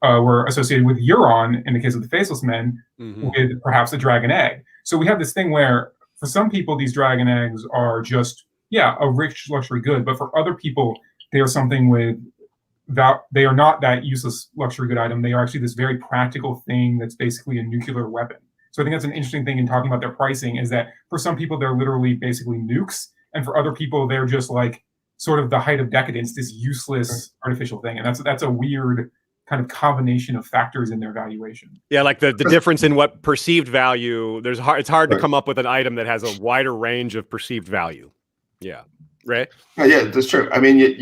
were associated with Euron in the case of the Faceless Men, with perhaps a dragon egg. So we have this thing where for some people these dragon eggs are just a rich luxury good, but for other people they are something with that they are not that useless luxury good item. They are actually this very practical thing that's basically a nuclear weapon. So I think that's an interesting thing in talking about their pricing, is that for some people, they're literally basically nukes. And for other people, they're just like sort of the height of decadence, this useless artificial thing. And that's a weird kind of combination of factors in their valuation. Yeah, like the difference in what perceived value, it's hard to come up with an item that has a wider range of perceived value. Yeah. Right? Yeah, that's true. I mean,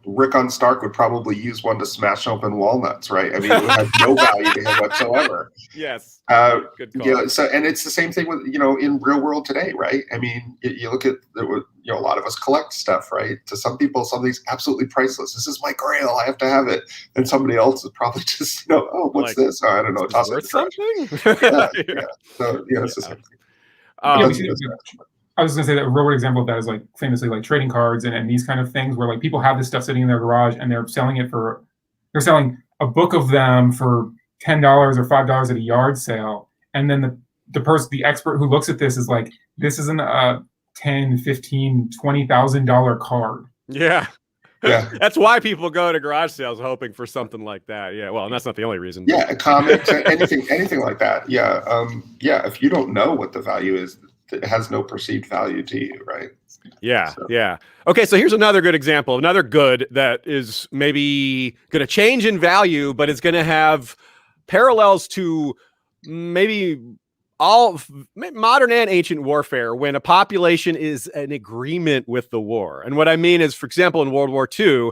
Rickon Stark would probably use one to smash open walnuts, right? I mean, it would have no value to him whatsoever. Yes. Good call. So, and it's the same thing with, in real world today, right? I mean, you look at, a lot of us collect stuff, right? To some people, something's absolutely priceless. This is my grail. I have to have it. And somebody else is probably just, oh, what's this? Oh, I don't know. Toss it something? Yeah. So, it's the same thing. I was going to say that a real world example of that is like famously like trading cards and these kind of things where like people have this stuff sitting in their garage and they're selling a book of them for $10 or $5 at a yard sale. And then the expert who looks at this is like, this isn't a $10, $15, $20,000 card. Yeah. Yeah. That's why people go to garage sales hoping for something like that. Yeah. Well, and that's not the only reason. Yeah. Comics, anything like that. Yeah. If you don't know what the value is, it has no perceived value to you, right? Yeah, yeah. Okay, so here's another good example, another good that is maybe going to change in value, but it's going to have parallels to maybe all modern and ancient warfare when a population is in agreement with the war. And what I mean is, for example, in World War II,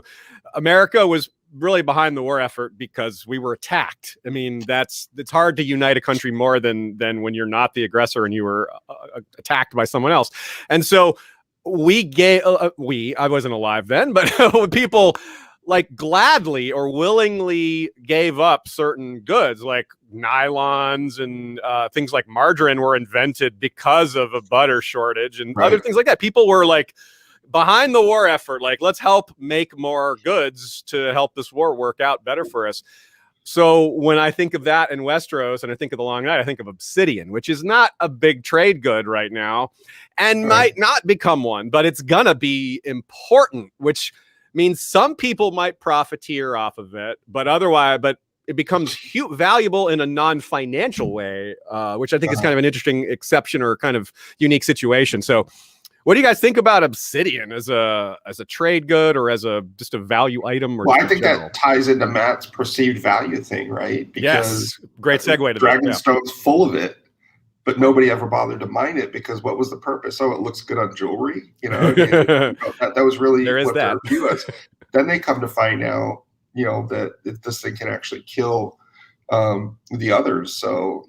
America was really behind the war effort because we were attacked. I mean, it's hard to unite a country more than when you're not the aggressor and you were attacked by someone else. And so I wasn't alive then, but people like gladly or willingly gave up certain goods like nylons and things like margarine were invented because of a butter shortage and other things like that. People were like behind the war effort, like, let's help make more goods to help this war work out better for us. So when I think of that in Westeros and I think of the Long Night, I think of obsidian, which is not a big trade good right now and might not become one, but it's gonna be important, which means some people might profiteer off of it, but it becomes valuable in a non-financial way, which I think is kind of an interesting exception or kind of unique situation. So what do you guys think about obsidian as a trade good or as just a value item? Well, I think that ties into Matt's perceived value thing, right? Because yes, great segue to Dragonstone's full of it, but nobody ever bothered to mine it because what was the purpose? Oh, it looks good on jewelry. That was really what their view was. Then they come to find out, that this thing can actually kill the others. So,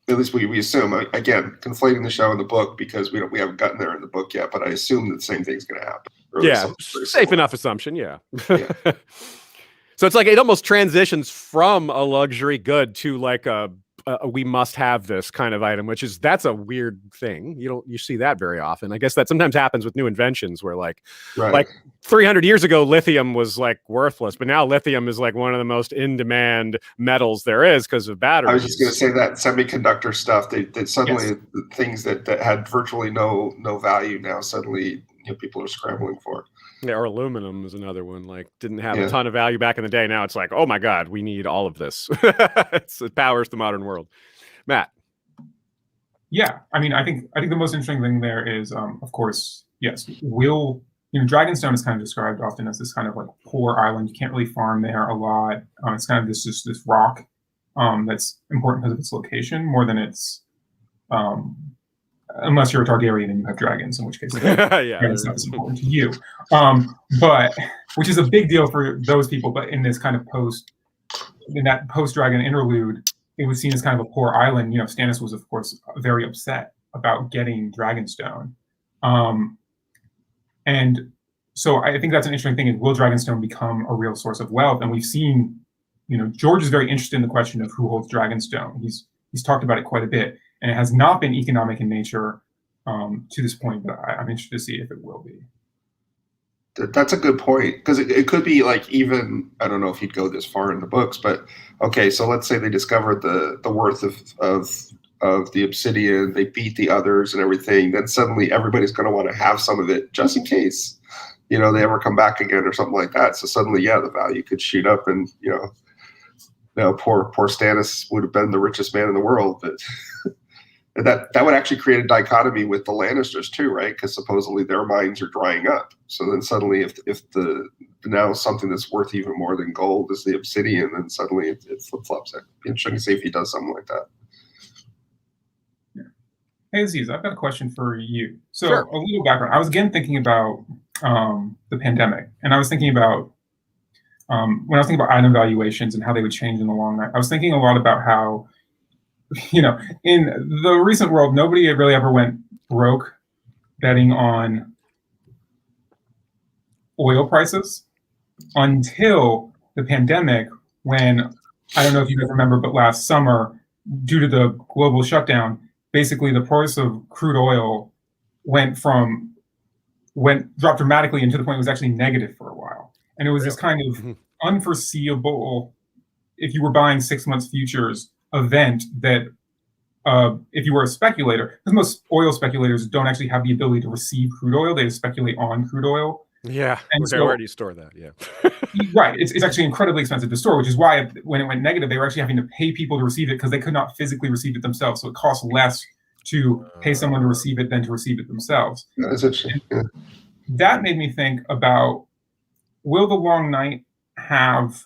at least we assume, again, conflating the show and the book because we haven't gotten there in the book yet, but I assume that the same thing's going to happen. Or at least Yeah, something very safe similar. enough assumption. Yeah. Yeah. So it's like it almost transitions from a luxury good to like a we must have this kind of item, which is that's a weird thing. You see that very often. I guess that sometimes happens with new inventions where like Right. 300 years ago lithium was like worthless, but now lithium is like one of the most in demand metals there is because of batteries. I was just going to say that semiconductor stuff. They suddenly things that had virtually no value now suddenly people are scrambling for. Yeah, or aluminum is another one. Like, didn't have a ton of value back in the day. Now it's like, oh my god, we need all of this. It powers the modern world. Matt. Yeah, I mean, I think the most interesting thing there is, of course, yes, Dragonstone is kind of described often as this kind of like poor island. You can't really farm there a lot. It's kind of this rock that's important because of its location more than its. Unless you're a Targaryen and you have dragons, in which case Dragonstone is important to you. But which is a big deal for those people. But in this kind of post-dragon interlude, it was seen as kind of a poor island. Stannis was, of course, very upset about getting Dragonstone. And so I think that's an interesting thing is, will Dragonstone become a real source of wealth? And we've seen, George is very interested in the question of who holds Dragonstone. He's talked about it quite a bit. And it has not been economic in nature to this point, but I'm interested to see if it will be. That's a good point, because it could be like, even, I don't know if he'd go this far in the books, but okay, so let's say they discovered the worth of the obsidian, they beat the others and everything, then suddenly everybody's going to want to have some of it just in case, they ever come back again or something like that. So suddenly, the value could shoot up, and poor Stannis would have been the richest man in the world, but. And that would actually create a dichotomy with the Lannisters too, right? Because supposedly their mines are drying up. So then suddenly, if the now something that's worth even more than gold is the obsidian, then suddenly it flip flops. It'd be interesting to see if he does something like that. Yeah. Hey Aziz, I've got a question for you. So Sure. A little background. I was again thinking about the pandemic, and I was thinking about when I was thinking about item valuations and how they would change in the long run. I was thinking a lot about how. In the recent world, nobody really ever went broke betting on oil prices until the pandemic, when, I don't know if you guys remember, but last summer, due to the global shutdown, basically the price of crude oil dropped dramatically, and to the point it was actually negative for a while. And it was this kind of unforeseeable, if you were buying 6 months futures, event that if you were a speculator, because most oil speculators don't actually have the ability to receive crude oil, they just speculate on crude oil. Yeah, and so, where do you store that? Yeah. Right, it's actually incredibly expensive to store, which is why when it went negative, they were actually having to pay people to receive it because they could not physically receive it themselves. So it costs less to pay someone to receive it than to receive it themselves. That's interesting. Yeah. That made me think about, will the long night have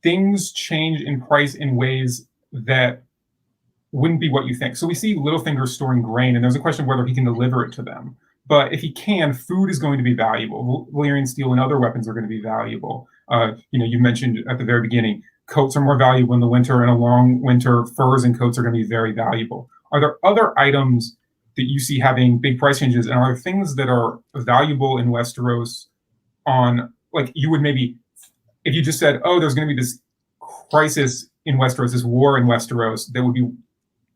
things change in price in ways that wouldn't be what you think? So we see Littlefinger storing grain, and there's a question of whether he can deliver it to them. But if he can, food is going to be valuable. Valyrian steel and other weapons are going to be valuable. You mentioned at the very beginning, coats are more valuable in the winter, and a long winter, furs and coats are going to be very valuable. Are there other items that you see having big price changes, and are there things that are valuable in Westeros on, like, you would maybe, if you just said, oh, there's going to be this crisis in Westeros, this war in Westeros, that would be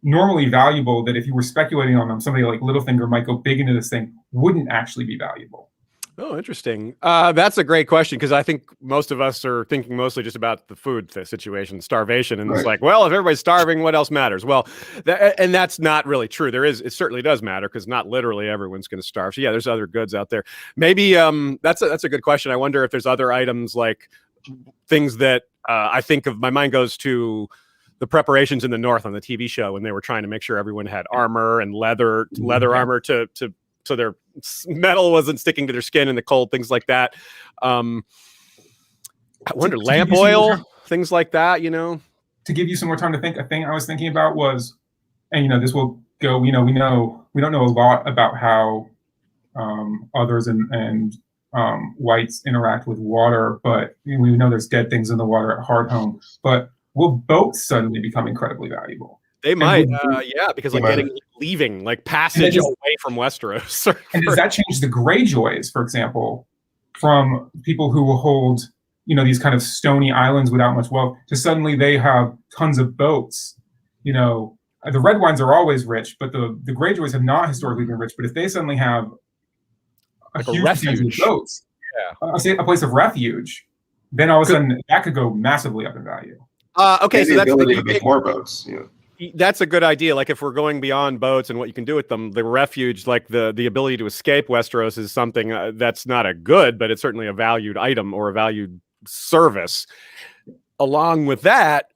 normally valuable, that if you were speculating on them, somebody like Littlefinger might go big into this thing, wouldn't actually be valuable? Oh, interesting. That's a great question, because I think most of us are thinking mostly just about the food situation, starvation, and It's like, well, if everybody's starving, what else matters? Well, and that's not really true. It certainly does matter, because not literally everyone's going to starve. So yeah, there's other goods out there. Maybe that's a good question. I wonder if there's other items, like things that I think of. My mind goes to the preparations in the North on the TV show when they were trying to make sure everyone had armor and leather armor so their metal wasn't sticking to their skin in the cold, things like that. I wonder, lamp oil, things like that, To give you some more time to think, a thing I was thinking about was, and this will go, we don't know a lot about how others and whites interact with water, but we know there's dead things in the water at Hardhome. But will boats suddenly become incredibly valuable? They might, yeah, because They like might. leaving, like passage away from Westeros. And does that change the Greyjoys, for example, from people who will hold, these kind of stony islands without much wealth to suddenly they have tons of boats? The Red Wines are always rich, but the Greyjoys have not historically been rich. But if they suddenly have like huge a refuge, boats, I'll say a place of refuge, then all of a sudden that could go massively up in value. Okay, so the ability to make more boats. That's a good idea. Like if we're going beyond boats and what you can do with them, the refuge, like the ability to escape Westeros, is something that's not a good, but it's certainly a valued item or a valued service. Along with that,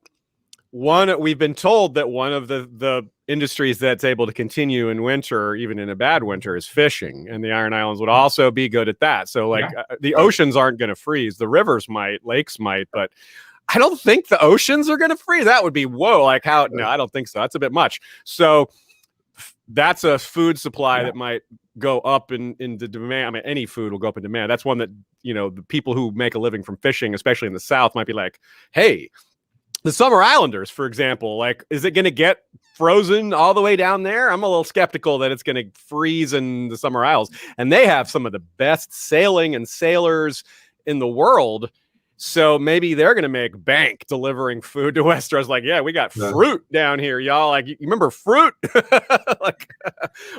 we've been told that one of the industries that's able to continue in winter, even in a bad winter, is fishing, and the Iron Islands would also be good at that. So like the oceans aren't going to freeze. The rivers might, lakes might, but I don't think the oceans are going to freeze. That would be whoa. Like how? No, I don't think so. That's a bit much. So that's a food supply that might go up in the demand. I mean, any food will go up in demand. That's one that, the people who make a living from fishing, especially in the South, might be like, hey, the Summer Islanders, for example, like, is it going to get frozen all the way down there? I'm a little skeptical that it's going to freeze in the Summer Isles. And they have some of the best sailing and sailors in the world. So maybe they're going to make bank delivering food to Westeros. Like, yeah, we got fruit down here, y'all. Like, you remember fruit? Like,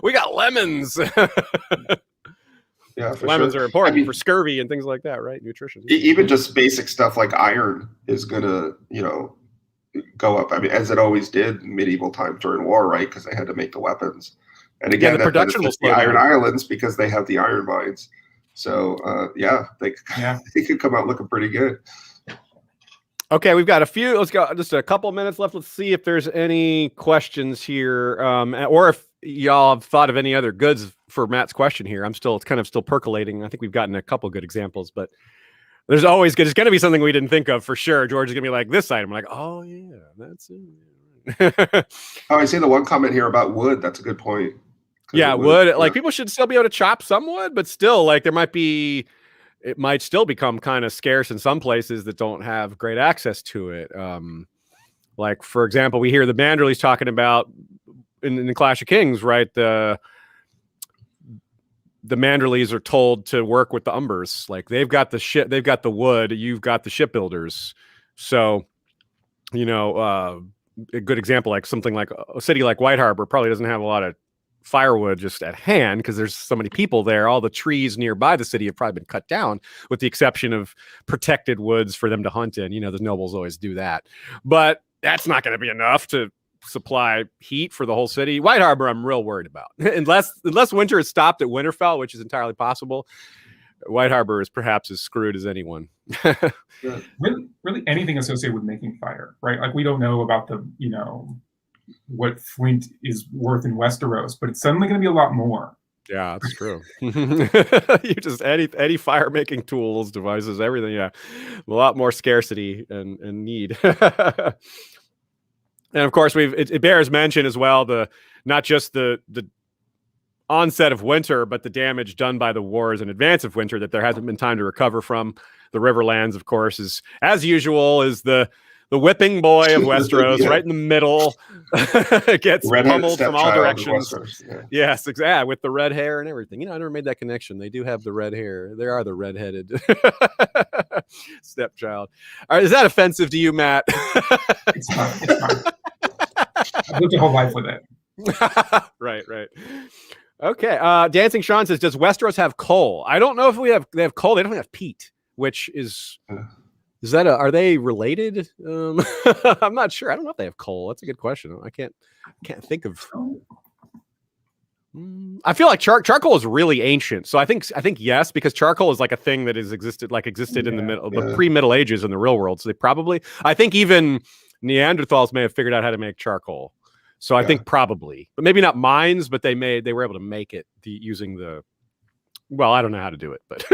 we got lemons. Yeah, lemons are important for scurvy and things like that, right? Nutrition. Even just basic stuff like iron is going to, go up. I mean, as it always did in medieval times during war, right? Because they had to make the weapons. And again, the production was the Iron Islands because they have the iron mines. So they could come out looking pretty good. Okay, we've got let's go just a couple minutes left. Let's see if there's any questions here, or if y'all have thought of any other goods for Matt's question here. It's kind of still percolating. I think we've gotten a couple good examples, but there's going to be something we didn't think of for sure. George is going to be like, this item. I'm like, oh yeah, that's it. I see the one comment here about wood. That's a good point. Yeah, wood. Like people should still be able to chop some wood, but still, like it might still become kind of scarce in some places that don't have great access to it. Like for example, we hear the Manderleys talking about in the Clash of Kings, right? The Manderleys are told to work with the Umbers. Like they've got they've got the wood, you've got the shipbuilders. So, a good example, like something like a city like White Harbor probably doesn't have a lot of firewood just at hand because there's so many people there. All the trees nearby the city have probably been cut down, with the exception of protected woods for them to hunt in. The nobles always do that, but that's not going to be enough to supply heat for the whole city. White Harbor, I'm real worried about. unless winter has stopped at Winterfell, which is entirely possible. White Harbor is perhaps as screwed as anyone. Really anything associated with making fire, right? Like we don't know about the, what flint is worth in Westeros, but it's suddenly going to be a lot more. Yeah, that's true. You just any fire making tools, devices, everything. Yeah, a lot more scarcity and need. And of course, it bears mention as well not just the onset of winter, but the damage done by the wars in advance of winter that there hasn't been time to recover from. The Riverlands, of course, is as usual is the whipping boy of Westeros, right in the middle. Gets pummeled from all directions. Yes, exactly, with the red hair and everything. I never made that connection. They do have the red hair. They are the redheaded stepchild. All right, is that offensive to you, Matt? It's fine. I've lived a whole life with it. Right. Okay. Dancing Sean says, does Westeros have coal? I don't know if they have coal. They don't have peat, which is that are they related? I'm not sure. I don't know if they have coal. That's a good question. I can't think of. I feel like charcoal is really ancient. So I think yes, because charcoal is like a thing that existed in the pre-Middle Ages in the real world. So I think even Neanderthals may have figured out how to make charcoal. So I think probably, but maybe not mines, but they were able to make it using I don't know how to do it, but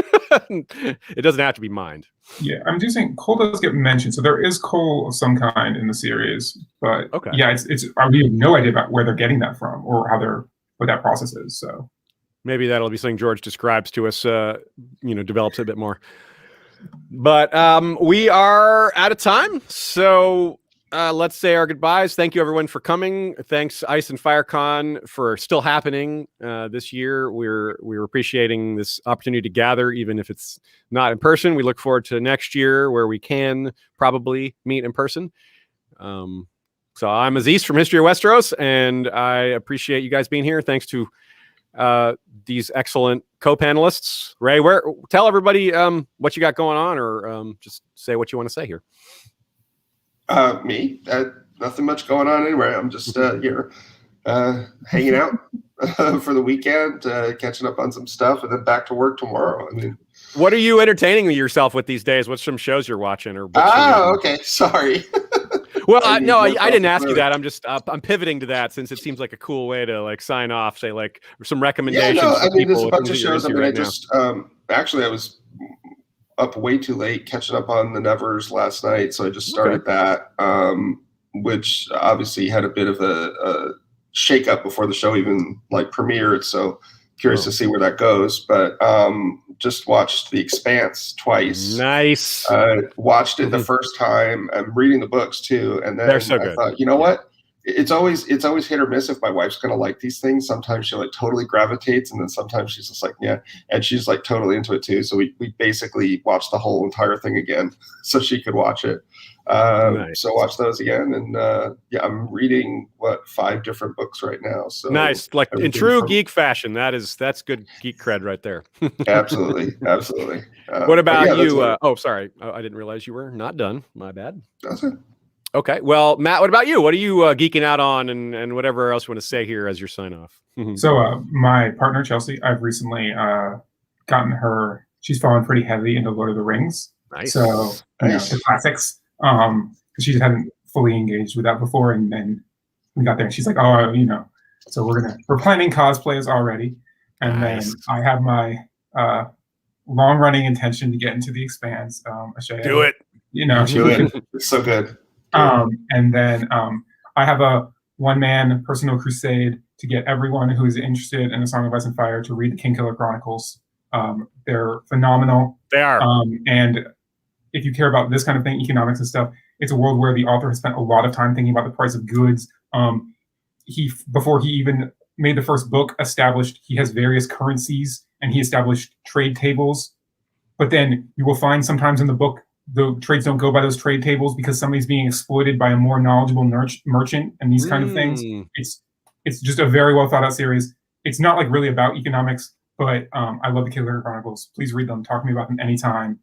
it doesn't have to be mined. Yeah, I'm just saying coal does get mentioned. So there is coal of some kind in the series, but we have no idea about where they're getting that from or what that process is. So maybe that'll be something George describes to us, develops a bit more. But we are out of time. So let's say our goodbyes. Thank you, everyone, for coming. Thanks, Ice and FireCon, for still happening this year. We're appreciating this opportunity to gather, even if it's not in person. We look forward to next year where we can probably meet in person. So I'm Aziz from History of Westeros, and I appreciate you guys being here. Thanks to these excellent co-panelists. Ray, tell everybody what you got going on, or just say what you want to say here. Me? Nothing much going on anywhere. I'm just here hanging out for the weekend, catching up on some stuff, and then back to work tomorrow. I mean, what are you entertaining yourself with these days? What's some shows you're watching or books? Okay, sorry. Well, I didn't ask you that. I'm just I'm piviting to that since it seems like a cool way to like sign off. Say like some recommendations. Yeah, no, for I mean, people there's a bunch of shows. I mean, right I just actually I was up way too late catching up on the Nevers last night, so I just started that, which obviously had a bit of a shake up before the show even like premiered. So curious to see where that goes. But just watched The Expanse twice. Nice. Watched it the first time. I'm reading the books too, and then They're so I good. thought, you know what? It's always hit or miss if my wife's gonna like these things. Sometimes she like totally gravitates, and then sometimes she's just like, yeah, and she's like totally into it too. So we basically watched the whole entire thing again so she could watch it. Nice. So watch those again, and I'm reading 5 different books right now. So nice, like in true geek fashion. That's good geek cred right there. Absolutely. What about you? Sorry, I didn't realize you were not done. My bad. That's it. Okay, well, Matt, what about you? What are you geeking out on, and whatever else you want to say here as your sign off? So my partner Chelsea, I've recently gotten her. She's fallen pretty heavy into Lord of the Rings. Nice. So the classics. Because she just hadn't fully engaged with that before, and then we got there, and she's like, so we're planning cosplays already, and then I have my long running intention to get into The Expanse. Do it. Do it. It's so good. And then I have a one-man personal crusade to get everyone who is interested in A Song of Ice and Fire to read the Kingkiller Chronicles. They're phenomenal. They are. And if you care about this kind of thing, economics and stuff, it's a world where the author has spent a lot of time thinking about the price of goods. Before he even made the first book, established he has various currencies, and he established trade tables. But then you will find sometimes in the book, the trades don't go by those trade tables because somebody's being exploited by a more knowledgeable merchant and these kind of things. It's just a very well thought out series. It's not like really about economics, but I love the Kingkiller Chronicles. Please read them. Talk to me about them anytime.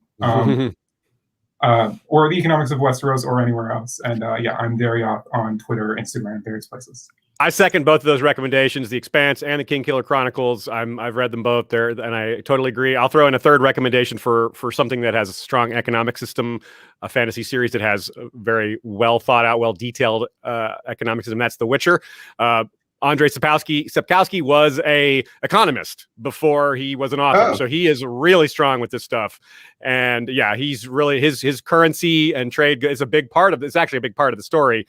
Or the economics of Westeros or anywhere else. And I'm Darioth on Twitter, Instagram, various places. I second both of those recommendations, The Expanse and the Kingkiller Chronicles. I've read them both there, and I totally agree. I'll throw in a third recommendation for something that has a strong economic system, a fantasy series that has a very well thought out, well detailed economic system. That's The Witcher. Andrzej Sapkowski was a economist before he was an author, so he is really strong with this stuff. And he's really his currency and trade is a big part of. It's actually a big part of the story.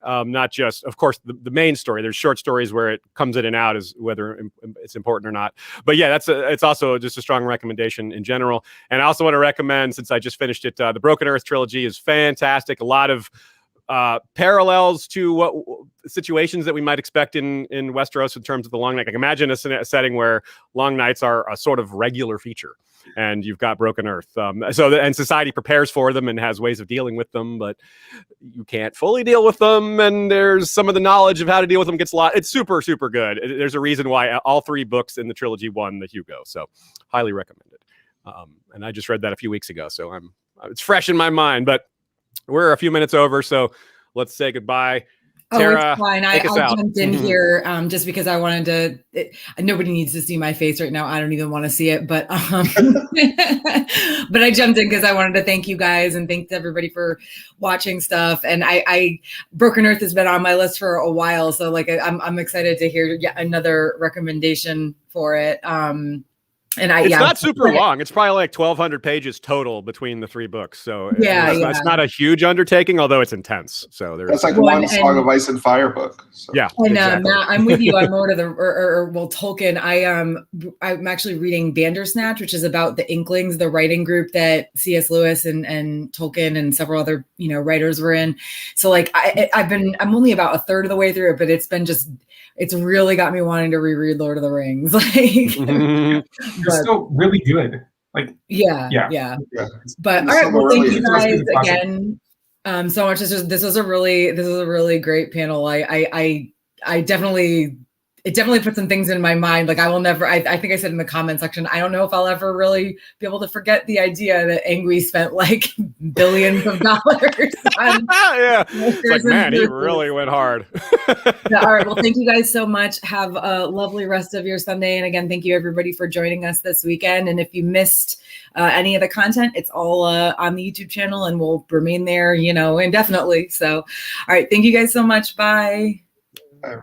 Not just, of course, the main story. There's short stories where it comes in and out as whether it's important or not. But it's also just a strong recommendation in general. And I also want to recommend, since I just finished it, the Broken Earth trilogy is fantastic. A lot of parallels to what situations that we might expect in Westeros in terms of the Long Night. Like imagine a setting where Long Nights are a sort of regular feature, and you've got Broken Earth. And society prepares for them and has ways of dealing with them, but you can't fully deal with them. And there's some of the knowledge of how to deal with them gets a lot. It's super, super good. There's a reason why all 3 books in the trilogy won the Hugo. So highly recommended. And I just read that a few weeks ago, so it's fresh in my mind. But we're a few minutes over, so let's say goodbye. Tara, it's fine. I jumped in here just because I wanted to. Nobody needs to see my face right now. I don't even want to see it, but but I jumped in because I wanted to thank you guys and thank everybody for watching stuff. And I Broken Earth has been on my list for a while, so like I'm excited to hear yet another recommendation for it. And it's not super long. It's probably like 1,200 pages total between the 3 books. So it's not a huge undertaking, although it's intense. So that's like one Song of Ice and Fire book. So. Yeah, and exactly. Matt, I'm with you on Lord of the Tolkien. I'm actually reading Bandersnatch, which is about the Inklings, the writing group that C.S. Lewis and Tolkien and several other writers were in. So like I'm only about a third of the way through it, but it's really got me wanting to reread Lord of the Rings. Like, it's still really good. Like, yeah. But all right, well, thank you guys again so much. This was a really great panel. It definitely put some things in my mind. Like I think I said in the comment section, I don't know if I'll ever really be able to forget the idea that Angui spent like billions of dollars on. It's like, man, he really went hard. All right. Well, thank you guys so much. Have a lovely rest of your Sunday. And again, thank you everybody for joining us this weekend. And if you missed any of the content, it's all on the YouTube channel and will remain there, indefinitely. So, all right. Thank you guys so much. Bye. Bye.